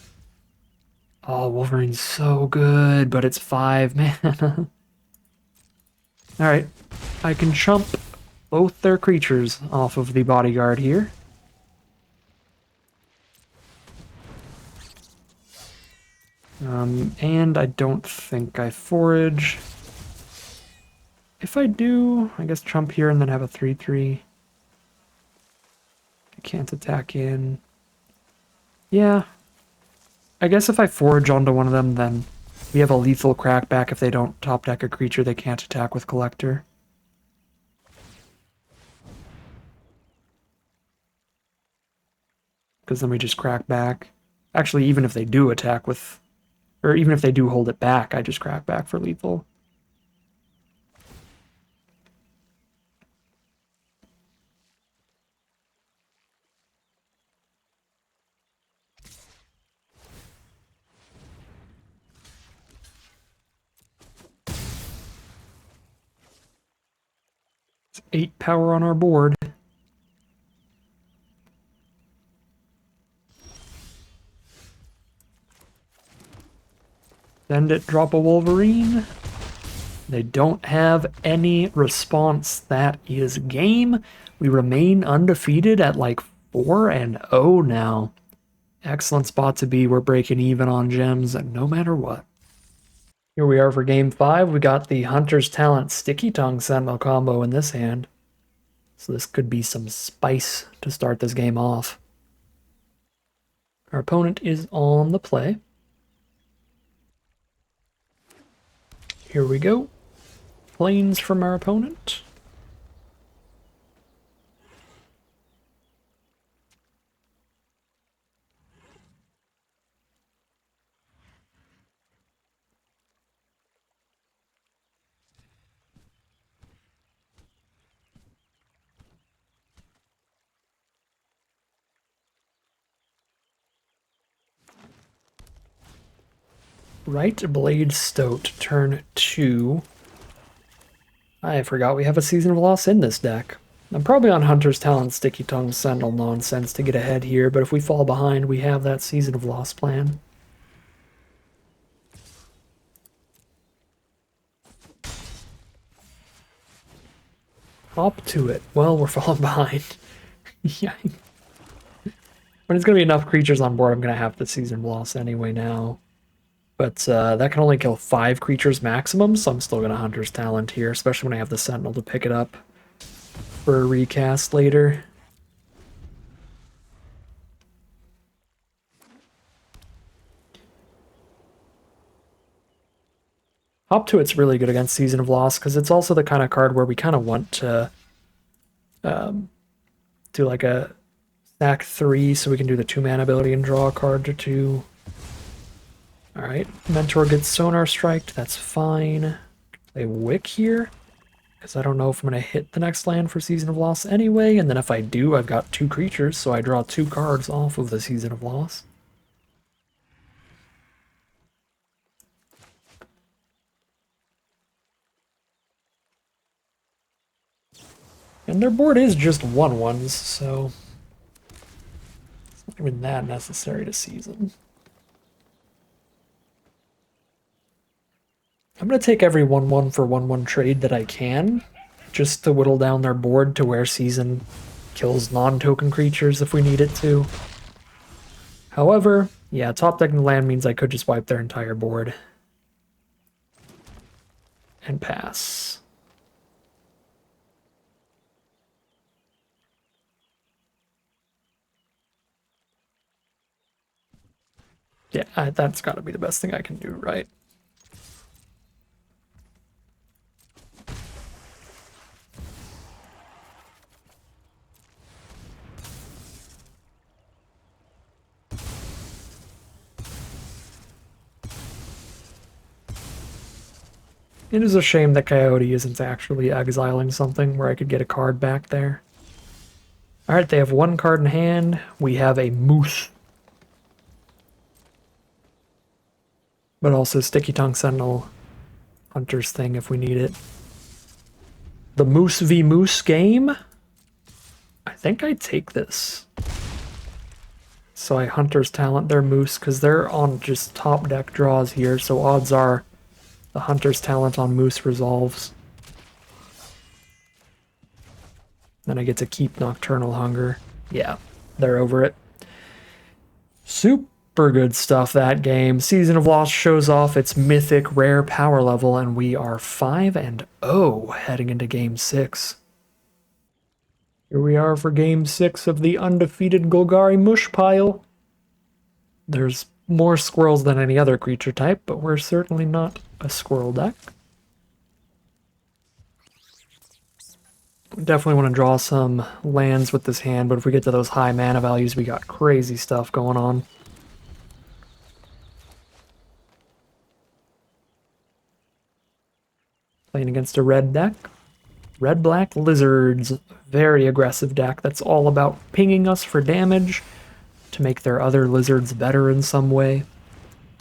Oh, Wolverine's so good, but it's 5 mana. Alright, I can chump both their creatures off of the bodyguard here. And I don't think I forage. If I do, I guess chump here and then have a 3/3. I can't attack in. Yeah. I guess if I forage onto one of them, then we have a lethal crackback if they don't top deck a creature they can't attack with Collector. Because then we just crack back. Actually, even if they do attack with... Or even if they do hold it back, I just crack back for lethal. It's 8 power on our board. Send it, drop a Wolverine. They don't have any response. That is game. We remain undefeated at like 4-0 now. Excellent spot to be. We're breaking even on gems no matter what. Here we are for game 5. We got the Hunter's Talent Sticky Tongue Sentinel combo in this hand. So this could be some spice to start this game off. Our opponent is on the play. Here we go. Planes from our opponent. Right Blade Stoat, turn 2. I forgot we have a Season of Loss in this deck. I'm probably on Hunter's Talent, Sticky Tongue, Sentinel nonsense to get ahead here, but if we fall behind, we have that Season of Loss plan. Hop to it. Well, we're falling behind. Yeah. When it's going to be enough creatures on board, I'm going to have the Season of Loss anyway now. But that can only kill 5 creatures maximum, so I'm still going to Hunter's Talent here, especially when I have the Sentinel to pick it up for a recast later. Hop to it's really good against Season of Loss, because it's also the kind of card where we kind of want to do like a stack 3 so we can do the 2-mana ability and draw a card or 2. Alright, Mentor gets Sonar Striked, that's fine. Play Wick here, because I don't know if I'm going to hit the next land for Season of Loss anyway, and then if I do, I've got 2 creatures, so I draw 2 cards off of the Season of Loss. And their board is just 1/1s, so it's not even that necessary to season. I'm going to take every 1/1 for 1/1 trade that I can, just to whittle down their board to where season kills non-token creatures if we need it to. However, yeah, top decking the land means I could just wipe their entire board and pass. Yeah, that's got to be the best thing I can do, right? It is a shame that Coyote isn't actually exiling something where I could get a card back there. Alright, they have 1 card in hand. We have a Moose. But also Sticky Tongue Sentinel Hunter's thing if we need it. The Moose v Moose game? I think I take this. So I Hunter's Talent their Moose, because they're on just top deck draws here, so odds are the Hunter's Talent on Moose resolves. Then I get to keep Nocturnal Hunger. Yeah, they're over it. Super good stuff that game. Season of Loss shows off its mythic rare power level, and we are 5-0 heading into Game 6. Here we are for Game 6 of the undefeated Golgari Mush Pile. There's more squirrels than any other creature type, but we're certainly not a squirrel deck. Definitely want to draw some lands with this hand, but if we get to those high mana values, we got crazy stuff going on. Playing against a red deck. Red-black lizards. Very aggressive deck that's all about pinging us for damage to make their other lizards better in some way.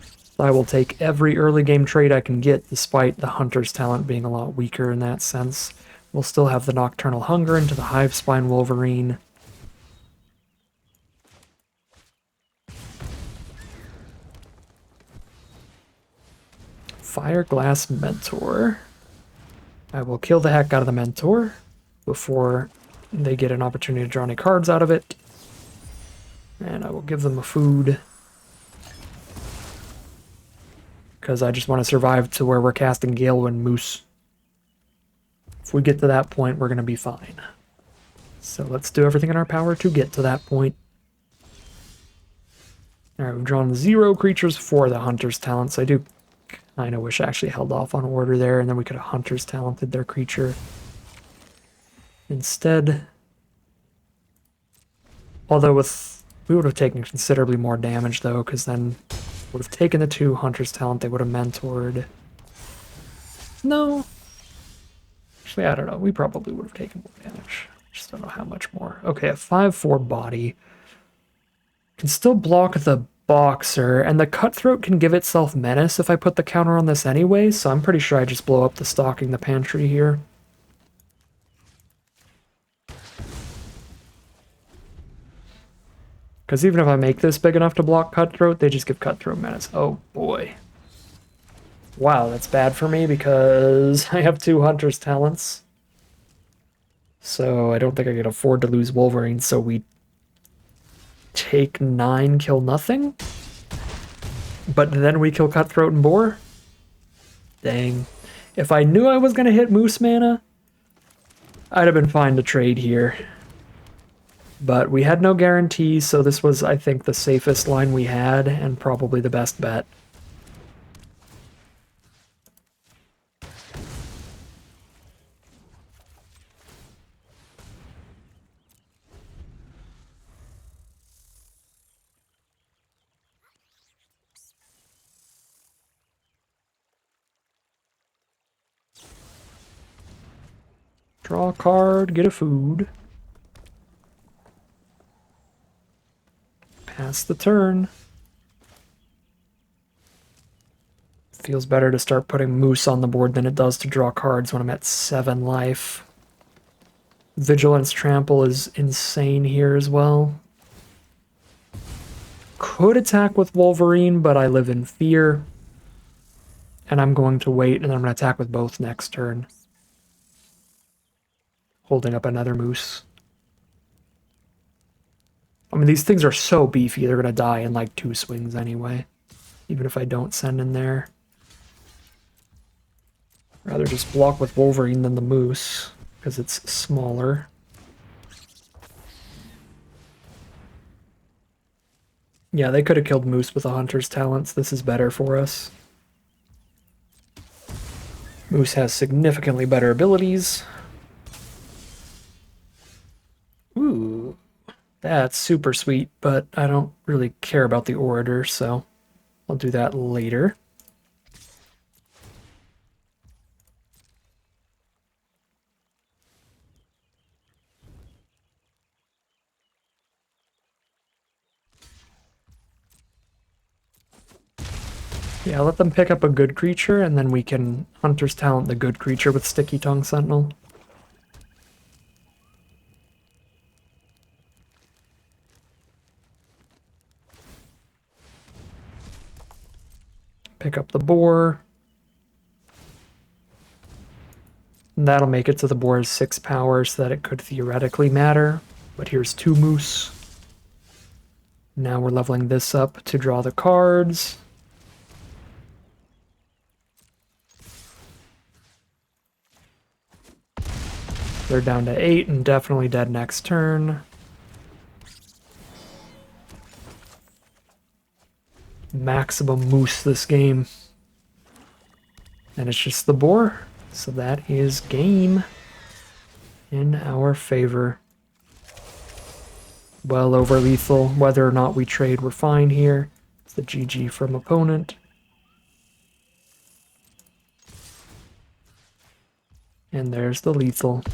So I will take every early game trade I can get, despite the Hunter's Talent being a lot weaker in that sense. We'll still have the Nocturnal Hunger into the Hivespine Wolverine. Fireglass Mentor. I will kill the heck out of the Mentor before they get an opportunity to draw any cards out of it. And I will give them a food, because I just want to survive to where we're casting Galewind Moose. If we get to that point, we're going to be fine. So let's do everything in our power to get to that point. Alright, we've drawn 0 creatures for the Hunter's Talents. I do kind of wish I actually held off on order there, and then we could have Hunter's Talented their creature instead. Although we would have taken considerably more damage, though, because then would have taken the 2 Hunter's Talent, they would have mentored. No. Actually, I don't know. We probably would have taken more damage. Just don't know how much more. Okay, a 5/4 body. Can still block the Boxer, and the Cutthroat can give itself Menace if I put the counter on this anyway, so I'm pretty sure I just blow up the Stocking the Pantry here. Because even if I make this big enough to block Cutthroat, they just give Cutthroat Menace. Oh boy. Wow, that's bad for me because I have 2 Hunter's Talents. So I don't think I can afford to lose Wolverine, so we take 9, kill nothing. But then we kill Cutthroat and Boar. Dang. If I knew I was going to hit Moose Mana, I'd have been fine to trade here. But we had no guarantees, so this was, I think, the safest line we had, and probably the best bet. Draw a card, get a food. Pass the turn. Feels better to start putting Moose on the board than it does to draw cards when I'm at 7 life. Vigilance Trample is insane here as well. Could attack with Wolverine, but I live in fear. And I'm going to wait, and I'm going to attack with both next turn. Holding up another Moose. I mean, these things are so beefy, they're going to die in like 2 swings anyway. Even if I don't send in there. Rather just block with Wolverine than the Moose, because it's smaller. Yeah, they could have killed Moose with a Hunter's Talents. This is better for us. Moose has significantly better abilities. Ooh, that's super sweet, but I don't really care about the Orator, so I'll do that later. Yeah, let them pick up a good creature, and then we can Hunter's Talent the good creature with Sticky Tongue Sentinel. Pick up the Boar. And that'll make it to the Boar's 6 power so that it could theoretically matter. But here's 2 Moose. Now we're leveling this up to draw the cards. They're down to 8 and definitely dead next turn. Maximum Moose this game. And it's just the Boar. So that is game in our favor. Well over lethal. Whether or not we trade, we're fine here. It's the GG from opponent. And there's the lethal.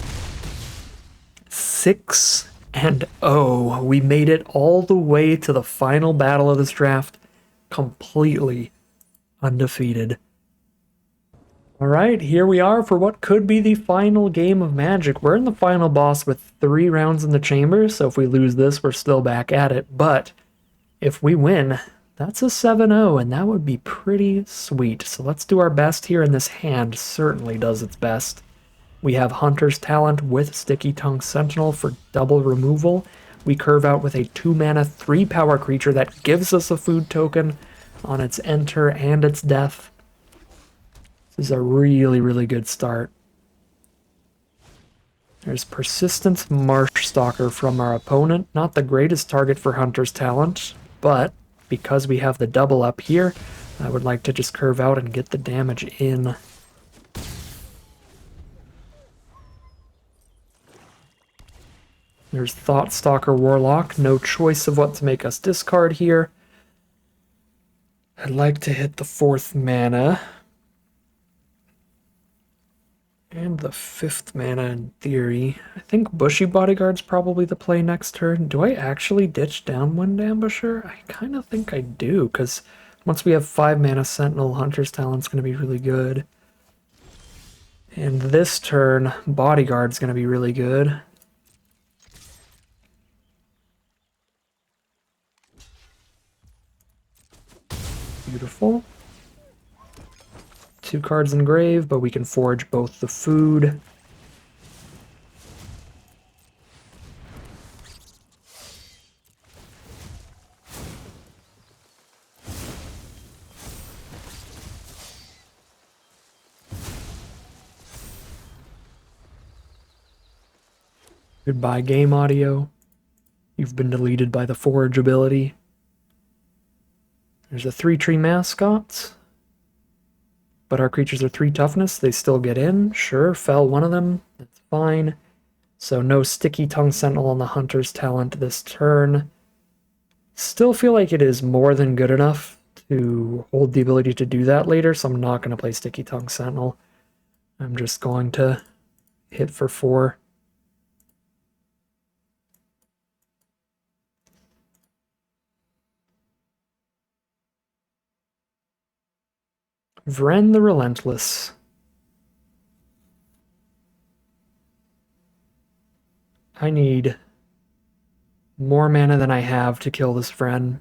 6-0. We made it all the way to the final battle of this draft, completely undefeated. All right, here we are for what could be the final game of Magic. We're in the final boss with 3 rounds in the chamber, so if we lose this, we're still back at it. But if we win, that's a 7-0, and that would be pretty sweet. So let's do our best here, and this hand certainly does its best. We have Hunter's Talent with Sticky Tongue Sentinel for double removal. We curve out with a 2-mana, 3-power creature that gives us a food token on its enter and its death. This is a really, really good start. There's Persistence Marshstalker from our opponent. Not the greatest target for Hunter's Talent, but because we have the double up here, I would like to just curve out and get the damage in. There's Thoughtstalker Warlock. No choice of what to make us discard here. I'd like to hit the 4th mana. And the 5th mana in theory. I think Bushy Bodyguard's probably the play next turn. Do I actually ditch Downwind Ambusher? I kind of think I do, because once we have 5 mana Sentinel, Hunter's Talent's going to be really good. And this turn, Bodyguard's going to be really good. Beautiful. 2 cards in grave, but we can forge both the food. Goodbye game audio. You've been deleted by the forge ability. There's a 3-tree mascot. But our creatures are 3 toughness. They still get in. Sure, fell one of them. That's fine. So no Sticky Tongue Sentinel on the Hunter's Talent this turn. Still feel like it is more than good enough to hold the ability to do that later, so I'm not going to play Sticky Tongue Sentinel. I'm just going to hit for 4. Vren the Relentless. I need more mana than I have to kill this Vren.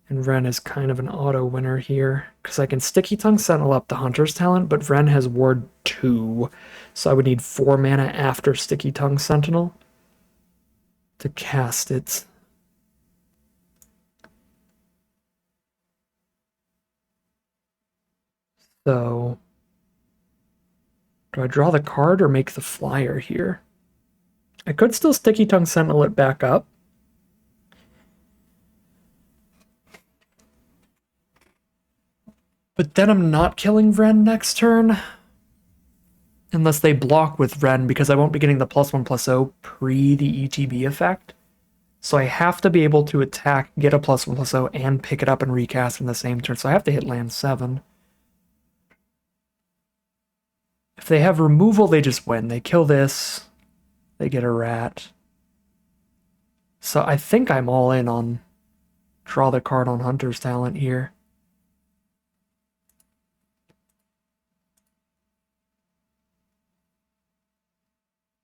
And Vren is kind of an auto winner here, because I can Sticky Tongue Sentinel up the Hunter's Talent, but Vren has Ward 2, so I would need 4 mana after Sticky Tongue Sentinel to cast it. So, do I draw the card or make the flyer here? I could still Sticky Tongue Sentinel it back up. But then I'm not killing Vren next turn. Unless they block with Vren, because I won't be getting the +1/+0 pre the ETB effect. So I have to be able to attack, get a +1/+0, and pick it up and recast in the same turn. So I have to hit land 7. If they have removal, they just win. They kill this, they get a rat. So I think I'm all in on draw the card on Hunter's Talent here.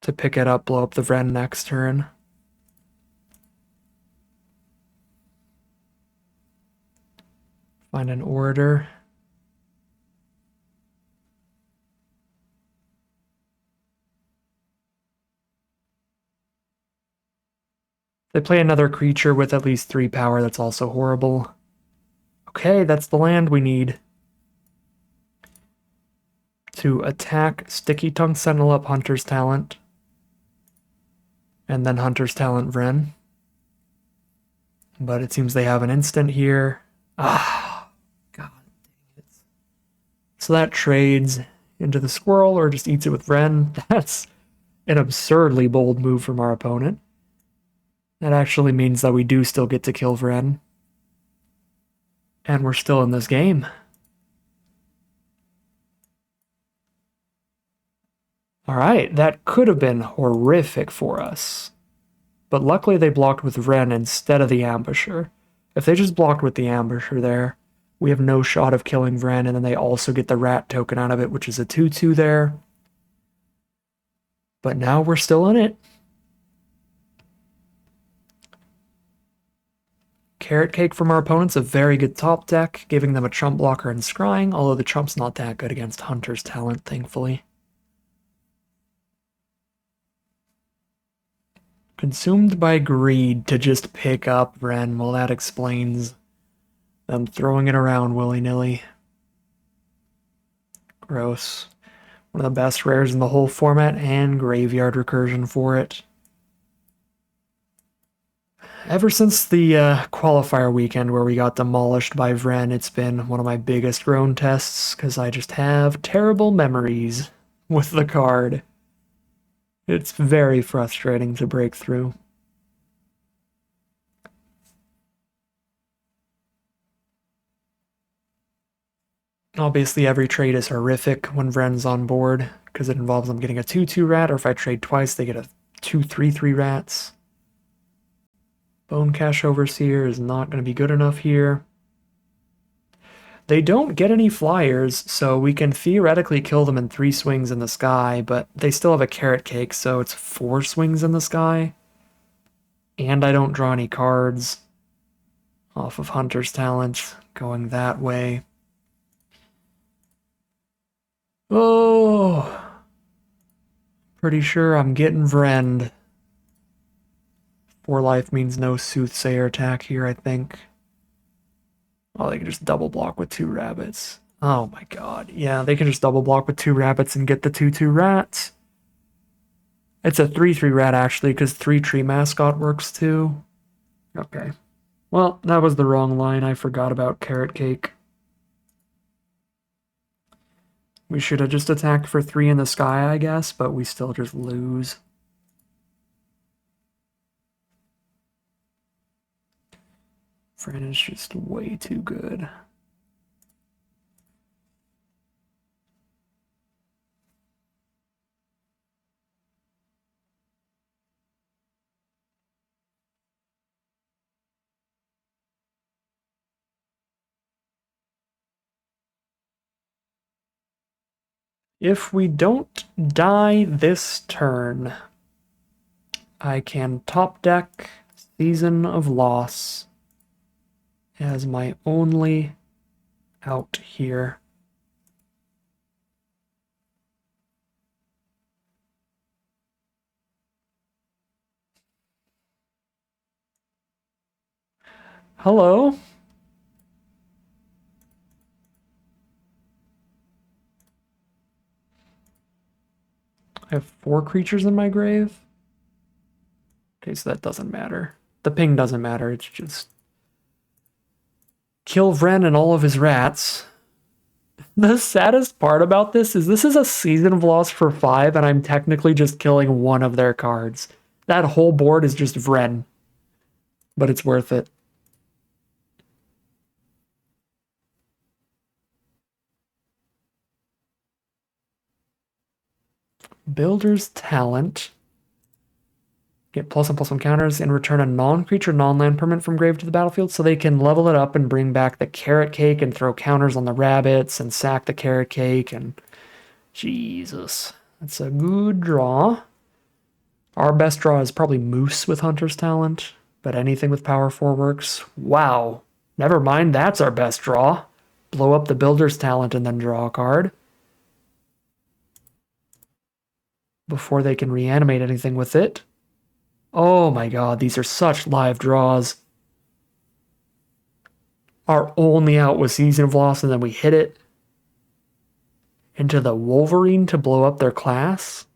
To pick it up, blow up the Vren next turn. Find an orator. They play another creature with at least 3 power, that's also horrible. Okay, that's the land we need. To attack Sticky Tongue Sentinel up Hunter's Talent. And then Hunter's Talent Vren. But it seems they have an instant here. Ah, god dang it. So that trades into the squirrel or just eats it with Vren. That's an absurdly bold move from our opponent. That actually means that we do still get to kill Vren. And we're still in this game. Alright, that could have been horrific for us. But luckily they blocked with Vren instead of the Ambusher. If they just blocked with the Ambusher there, we have no shot of killing Vren, and then they also get the rat token out of it, which is a 2/2 there. But now we're still in it. Carrot Cake from our opponents, a very good top deck, giving them a chump blocker and scrying, although the chump's not that good against Hunter's Talent, thankfully. Consumed by greed to just pick up Vren, well that explains them throwing it around willy-nilly. Gross. One of the best rares in the whole format, and graveyard recursion for it. Ever since the qualifier weekend where we got demolished by Vren, it's been one of my biggest groan tests, because I just have terrible memories with the card. It's very frustrating to break through. Obviously, every trade is horrific when Vren's on board, because it involves them getting a 2/2 rat, or if I trade twice, they get a 2/3/3 rats. Bone Cache Overseer is not going to be good enough here. They don't get any flyers, so we can theoretically kill them in 3 swings in the sky, but they still have a carrot cake, so it's 4 swings in the sky. And I don't draw any cards off of Hunter's Talent going that way. Oh, pretty sure I'm getting Vrend. 4 life means no Soothsayer attack here, I think. Oh, they can just double block with 2 rabbits. Oh my god. Yeah, they can just double block with 2 rabbits and get the 2/2 rats. It's a 3/3 rat, actually, because 3 tree mascot works too. Okay. Well, that was the wrong line. I forgot about carrot cake. We should have just attacked for 3 in the sky, I guess, but we still just lose. Fran is just way too good. If we don't die this turn, I can top deck Season of Loss as my only out here. Hello? I have 4 creatures in my grave. Okay, so that doesn't matter. The ping doesn't matter, it's just kill Vren and all of his rats. The saddest part about this is a Season of Loss for 5, and I'm technically just killing one of their cards. That whole board is just Vren. But it's worth it. Builder's Talent. Get +1/+1 counters and return a non-creature, non-land permanent from grave to the battlefield, so they can level it up and bring back the carrot cake and throw counters on the rabbits and sack the carrot cake. And Jesus, that's a good draw. Our best draw is probably Moose with Hunter's Talent, but anything with Power 4 works. Wow, never mind, that's our best draw. Blow up the Builder's Talent and then draw a card before they can reanimate anything with it. Oh my god, these are such live draws. Our only out was Season of Loss, and then we hit it into the Wolverine to blow up their class.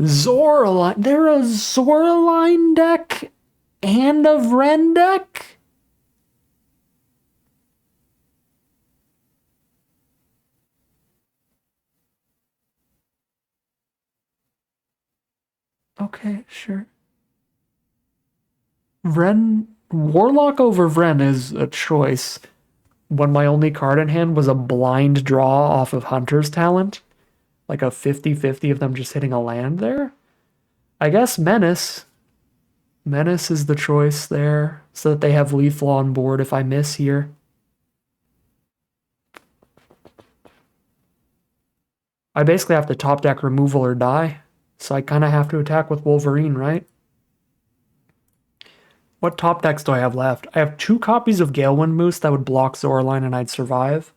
Zoraline. They're a Zoraline deck and a Vren deck? Okay, sure. Vren, Warlock over Vren is a choice. When my only card in hand was a blind draw off of Hunter's Talent, like a 50-50 of them just hitting a land there. I guess Menace. Menace is the choice there, so that they have lethal on board if I miss here. I basically have to top deck removal or die. So I kind of have to attack with Wolverine, right? What top decks do I have left? I have 2 copies of Galewind Moose that would block Zoraline and I'd survive.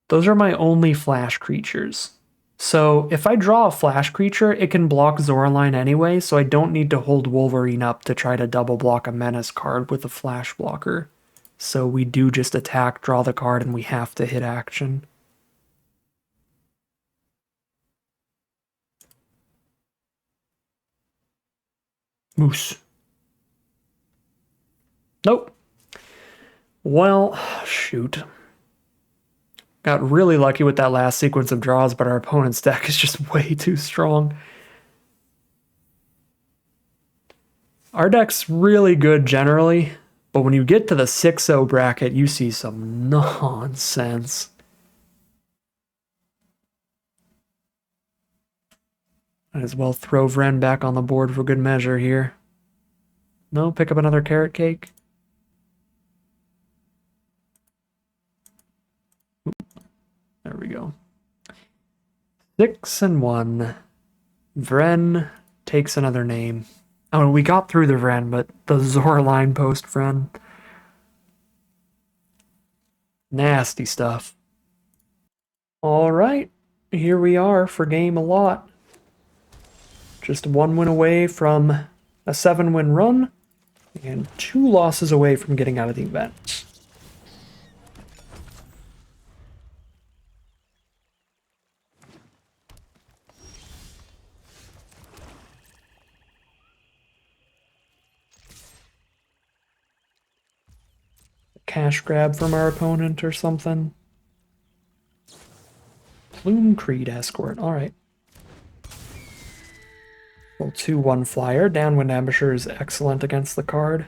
Those are my only flash creatures. So if I draw a flash creature, it can block Zoraline anyway, so I don't need to hold Wolverine up to try to double block a Menace card with a flash blocker. So we do just attack, draw the card, and we have to hit action. Moose. Nope. Well, shoot. Got really lucky with that last sequence of draws, but our opponent's deck is just way too strong. Our deck's really good generally, but when you get to the 6-0 bracket, you see some nonsense. Might as well throw Vren back on the board for good measure here. No, pick up another carrot cake. There we go. 6-1. Vren takes another name. Oh, we got through the Vren, but the Zorline post Vren. Nasty stuff. Alright, here we are for game a lot. Just 1 win away from a 7-win run, and 2 losses away from getting out of the event. Cash grab from our opponent or something. Plume Creed Escort, alright. Well, 2-1 flyer. Downwind Ambusher is excellent against the card.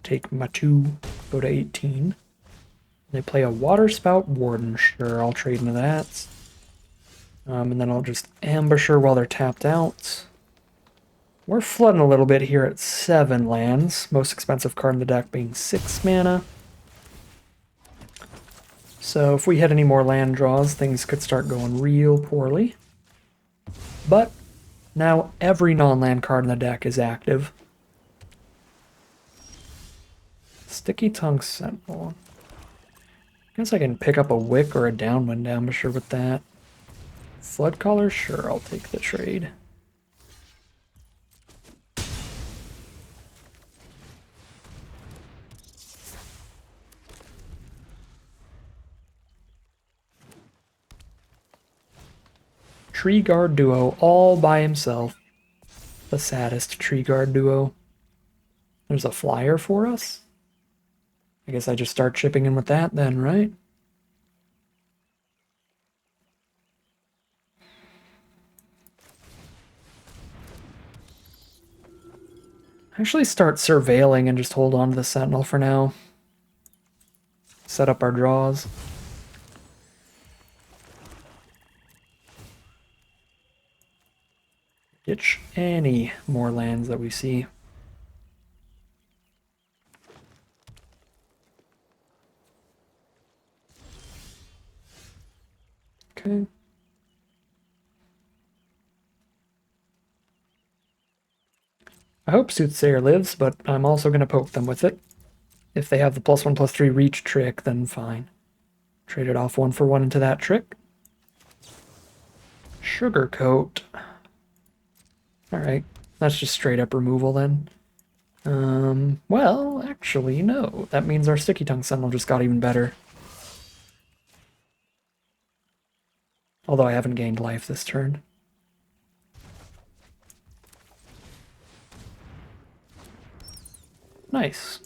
Take my 2, go to 18. They play a Water Spout Warden. Sure, I'll trade into that. And then I'll just Ambusher while they're tapped out. We're flooding a little bit here at 7 lands. Most expensive card in the deck being 6 mana. So if we hit any more land draws, things could start going real poorly. But now every non-land card in the deck is active. Sticky Tongue Sentinel. I guess I can pick up a Wick or a Downwind Ambusher with that. Flood Caller? Sure, I'll take the trade. Tree Guard duo all by himself. The saddest Tree Guard duo. There's a flyer for us? I guess I just start chipping in with that then, right? Actually start surveilling and just hold on to the Sentinel for now. Set up our draws. Ditch any more lands that we see. Okay. I hope Soothsayer lives, but I'm also going to poke them with it. If they have the +1/+3 reach trick, then fine. Trade it off 1 for 1 into that trick. Sugarcoat. Alright, that's just straight up removal then. Well, actually, no. That means our Sticky Tongue Sentinel just got even better. Although I haven't gained life this turn. Nice.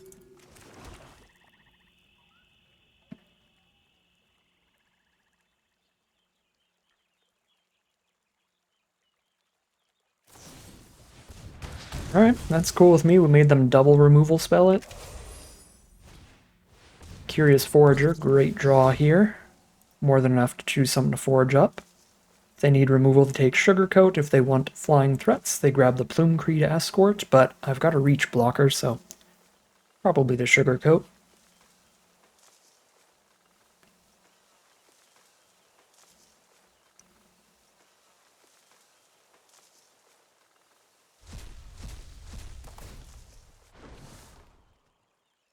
Alright, that's cool with me. We made them double removal spell it. Curious Forager, great draw here. More than enough to choose something to forage up. If they need removal, they take Sugarcoat. If they want flying threats, they grab the Plume Creed Escort, but I've got a reach blocker, so probably the Sugarcoat.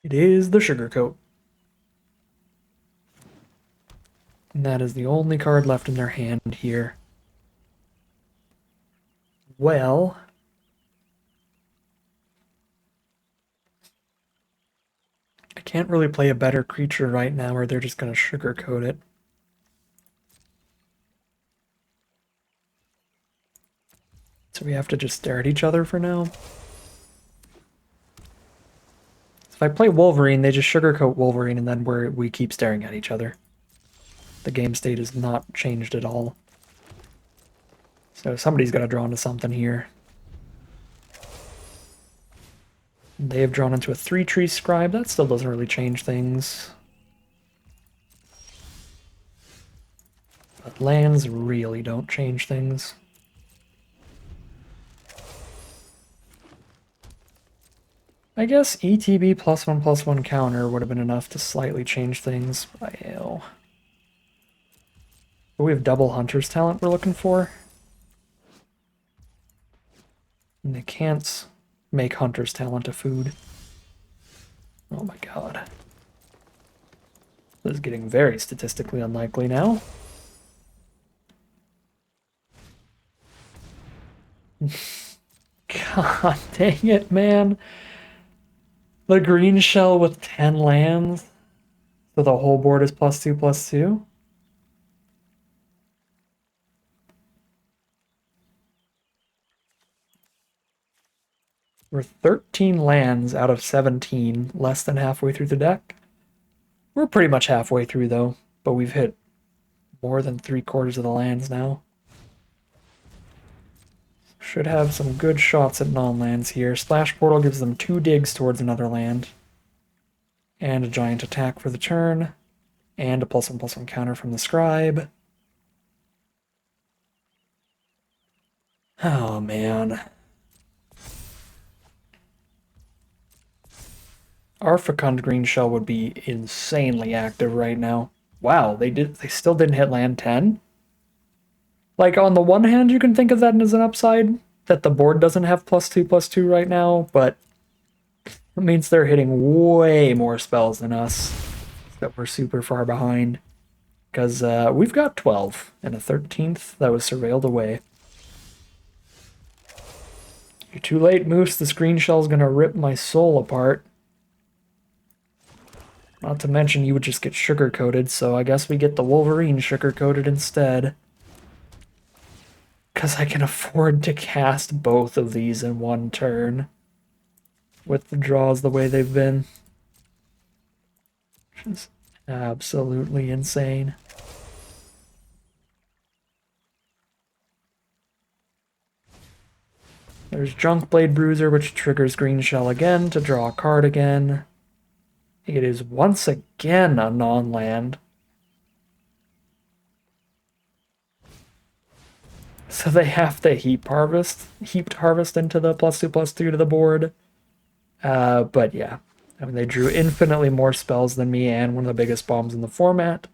It is the Sugarcoat. And that is the only card left in their hand here. Well, I can't really play a better creature right now or they're just going to Sugarcoat it. So we have to just stare at each other for now. If I play Wolverine, they just Sugarcoat Wolverine and then we keep staring at each other. The game state is not changed at all. So somebody's got to draw into something here. They have drawn into a 3-tree scribe. That still doesn't really change things. But lands really don't change things. I guess ETB +1/+1 counter would have been enough to slightly change things. But we have double Hunter's Talent we're looking for. And they can't make Hunter's Talent a food. Oh my god. This is getting very statistically unlikely now. God dang it, man. The green shell with 10 lands. So the whole board is +2/+2. We're 13 lands out of 17, less than halfway through the deck. We're pretty much halfway through though, but we've hit more than 3/4 of the lands now. Should have some good shots at non-lands here. Splash Portal gives them 2 digs towards another land. And a giant attack for the turn. And a +1/+1 counter from the scribe. Oh man. Our Fecund Green Shell would be insanely active right now. Wow, they still didn't hit land 10? Like, on the one hand, you can think of that as an upside, that the board doesn't have +2/+2 right now, but it means they're hitting way more spells than us, that we're super far behind. Because we've got 12, and a 13th that was surveilled away. You're too late, Moose. This green shell's gonna rip my soul apart. Not to mention you would just get sugar-coated, so I guess we get the Wolverine sugar-coated instead. Because I can afford to cast both of these in one turn. With the draws the way they've been. Which is absolutely insane. There's Junkblade Bruiser, which triggers Green Shell again to draw a card again. It is once again a non-land. So they have to heaped harvest into the +2/+2 to the board. But yeah, I mean, they drew infinitely more spells than me and one of the biggest bombs in the format.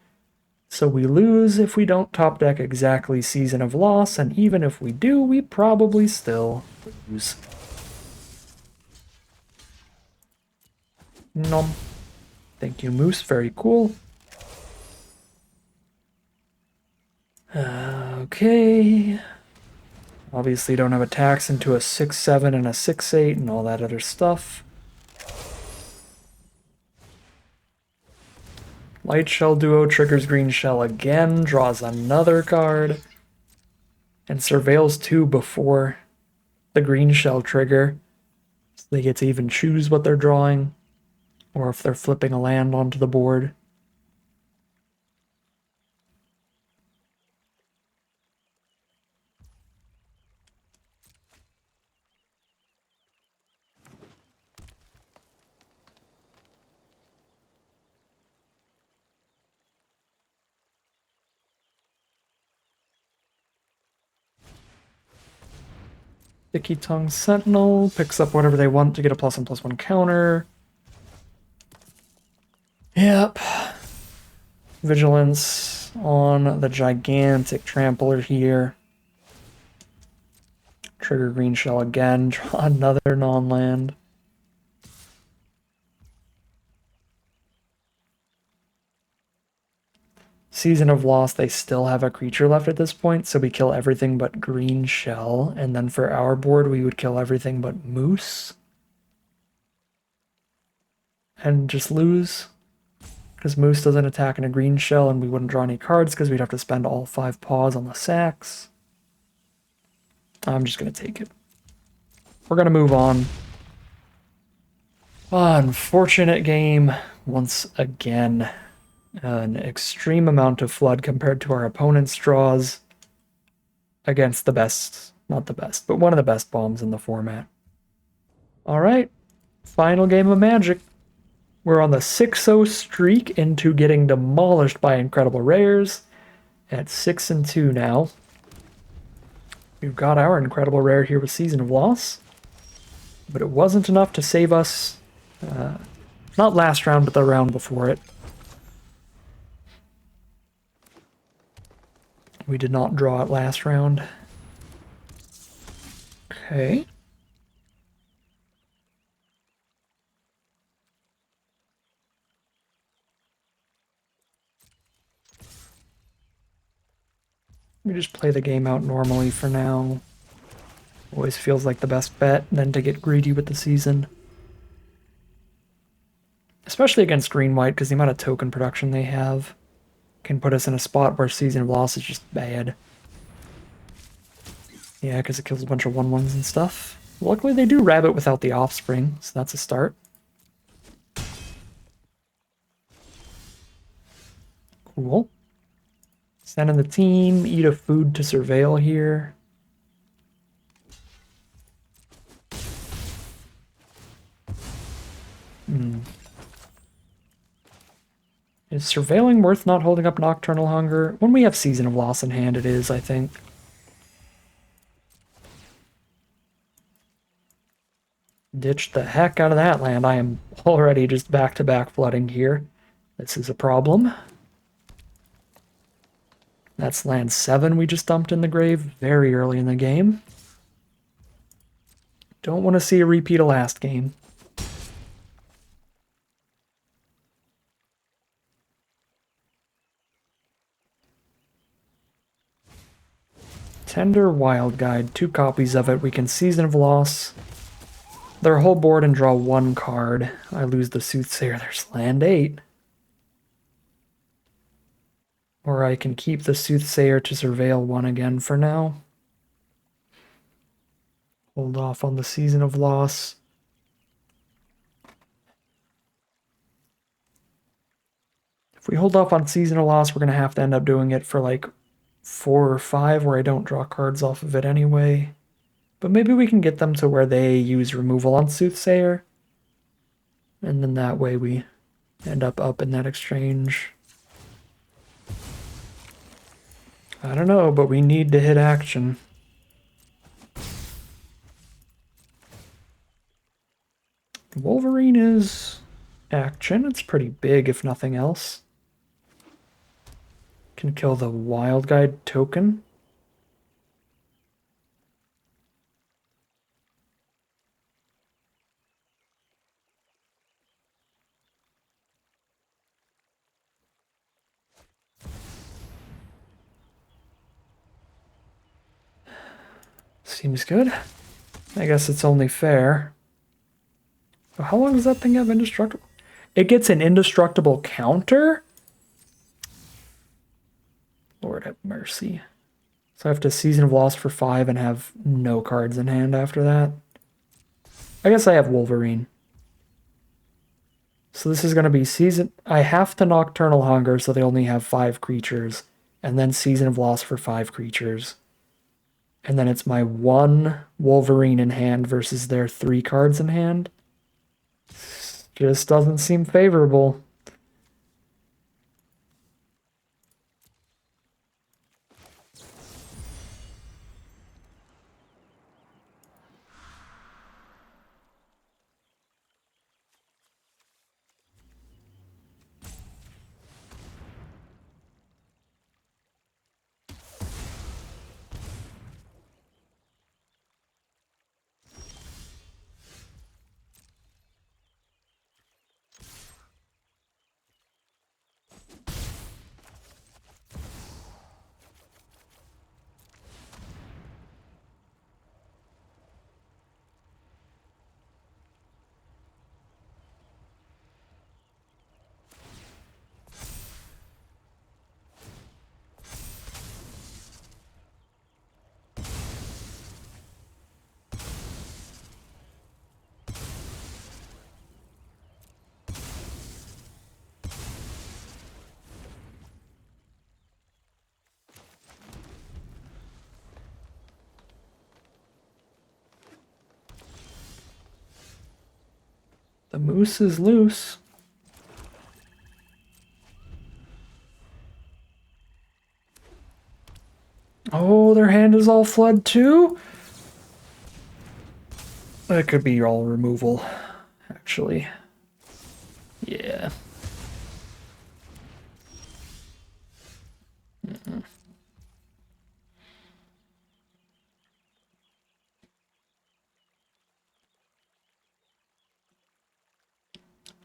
So we lose if we don't top deck exactly Season of Loss, and even if we do, we probably still lose. Nom. Thank you, Moose. Very cool. Okay. Obviously don't have attacks into a 6/7 and a 6/8 and all that other stuff. Light Shell Duo triggers Green Shell again, draws another card, and surveils 2 before the Green Shell trigger. So they get to even choose what they're drawing, or if they're flipping a land onto the board. Sticky Tongue Sentinel picks up whatever they want to get a +1/+1 counter. Yep. Vigilance on the gigantic trampler here. Trigger Green Shell again, draw another non-land. Season of Loss, they still have a creature left at this point, so we kill everything but Green Shell, and then for our board we would kill everything but Moose. And just lose. Because Moose doesn't attack in a Green Shell, and we wouldn't draw any cards because we'd have to spend all 5 paws on the sacks. I'm just going to take it. We're going to move on. Unfortunate game once again. An extreme amount of flood compared to our opponent's draws. against the best, not the best, but one of the best bombs in the format. All right, final game of Magic. We're on the 6-0 streak into getting demolished by incredible rares at 6-2 now. We've got our incredible rare here with Season of Loss, but it wasn't enough to save us. Not last round, but the round before it. We did not draw it last round. Okay. We just play the game out normally for now. Always feels like the best bet than to get greedy with the season. Especially against green-white, because the amount of token production they have can put us in a spot where Season of Loss is just bad. Yeah, because it kills a bunch of 1/1s and stuff. Luckily they do Rabbit without the Offspring, so that's a start. Cool. Sending the team, eat a food to surveil here. Is surveilling worth not holding up Nocturnal Hunger? When we have Season of Loss in hand, it is, I think. Ditch the heck out of that land. I am already just back-to-back flooding here. This is a problem. That's land 7 we just dumped in the grave very early in the game. Don't want to see a repeat of last game. Tender Wild Guide, 2 copies of it. We can Season of Loss their whole board and draw 1 card. I lose the Soothsayer. There's land 8. Or I can keep the Soothsayer to surveil 1 again for now. Hold off on the Season of Loss. If we hold off on Season of Loss, we're going to have to end up doing it for like 4 or 5 where I don't draw cards off of it anyway. But maybe we can get them to where they use removal on Soothsayer. And then that way we end up in that exchange. I don't know, but we need to hit action. Wolverine is action. It's pretty big, if nothing else. Can kill the Wild Guide token. Seems good. I guess it's only fair. How long does that thing have indestructible? It gets an indestructible counter? Lord have mercy. So I have to Season of Loss for 5 and have no cards in hand after that. I guess I have Wolverine. So this is going to be Season... I have to Nocturnal Hunger so they only have 5 creatures. And then Season of Loss for 5 creatures. And then it's my 1 Wolverine in hand versus their 3 cards in hand. Just doesn't seem favorable. The moose is loose. Oh, their hand is all flood too? That could be all removal, actually. Yeah.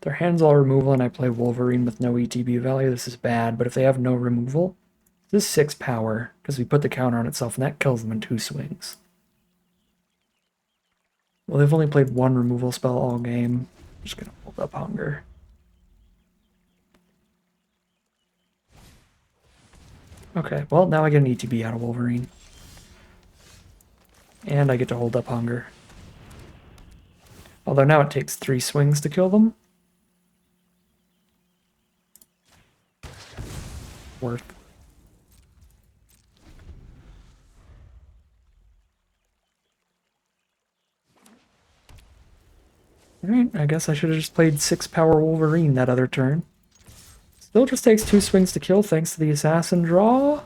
Their hand's all removal and I play Wolverine with no ETB value. This is bad, but if they have no removal, this is 6 power, because we put the counter on itself and that kills them in 2 swings. Well, they've only played 1 removal spell all game. I'm just gonna hold up Hunger. Okay, well, now I get an ETB out of Wolverine. And I get to hold up Hunger. Although now it takes 3 swings to kill them. Worth. Alright, I guess I should have just played 6 power Wolverine that other turn. Still just takes 2 swings to kill thanks to the assassin draw.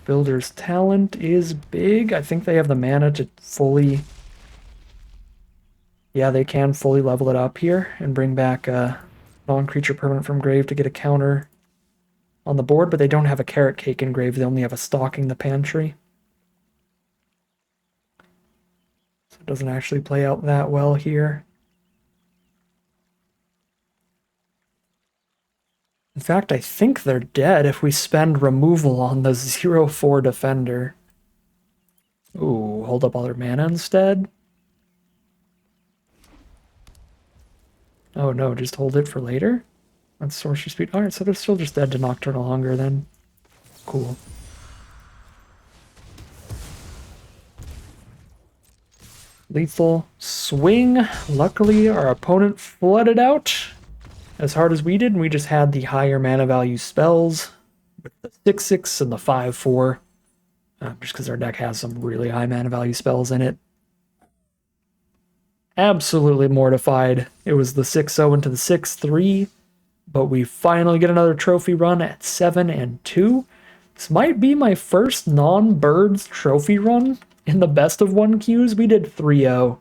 Builder's Talent is big. I think they have the mana to fully... Yeah, they can fully level it up here and bring back a non-creature permanent from grave to get a counter on the board, but they don't have a carrot cake in grave. They only have a Stocking the Pantry. So it doesn't actually play out that well here. In fact, I think they're dead if we spend removal on the 0/4 defender. Ooh, hold up all their mana instead? Oh no, just hold it for later? That's sorcery speed. Alright, so they're still just dead to Nocturnal Hunger then. Cool. Lethal swing. Luckily, our opponent flooded out as hard as we did, and we just had the higher mana value spells with the 6/6 and the 5/4. Just because our deck has some really high mana value spells in it. Absolutely mortified. It was the 6-0 into the 6-3, but we finally get another trophy run at 7-2. This might be my first non-birds trophy run in the best of 1 queues. We did 3-0,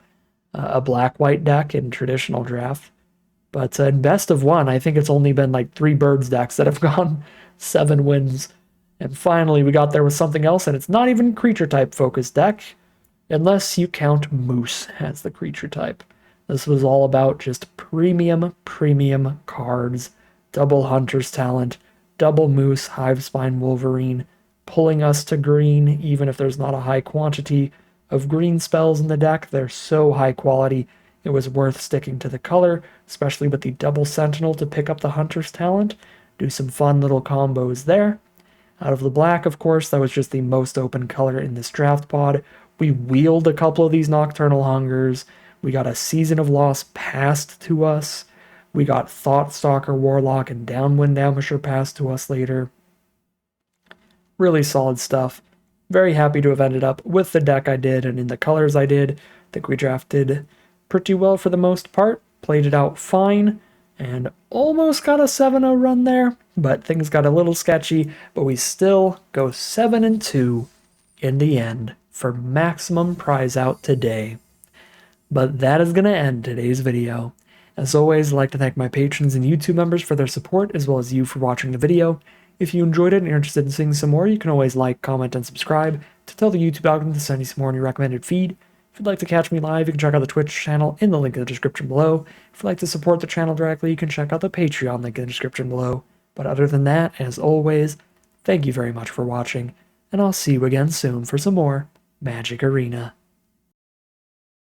a black-white deck in traditional draft. But in best of 1, I think it's only been like 3 birds decks that have gone 7 wins. And finally, we got there with something else, and it's not even creature type focused deck, unless you count Moose as the creature type. This was all about just premium cards, double Hunter's Talent, double Moose, Hivespine Wolverine, pulling us to green, even if there's not a high quantity of green spells in the deck. They're so high quality, it was worth sticking to the color, especially with the double Sentinel to pick up the Hunter's Talent. Do some fun little combos there. Out of the black, of course, that was just the most open color in this draft pod. We wheeled a couple of these Nocturnal Hungers. We got a Season of Loss passed to us. We got Thoughtstalker Warlock and Downwind Ambusher passed to us later. Really solid stuff. Very happy to have ended up with the deck I did and in the colors I did. I think we drafted pretty well for the most part. Played it out fine. And almost got a 7-0 run there. But things got a little sketchy. But we still go 7-2 in the end for maximum prize out today. But that is going to end today's video. As always, I'd like to thank my patrons and YouTube members for their support, as well as you for watching the video. If you enjoyed it and you're interested in seeing some more, you can always like, comment, and subscribe to tell the YouTube algorithm to send you some more in your recommended feed. If you'd like to catch me live, you can check out the Twitch channel in the link in the description below. If you'd like to support the channel directly, you can check out the Patreon link in the description below. But other than that, as always, thank you very much for watching, and I'll see you again soon for some more Magic Arena.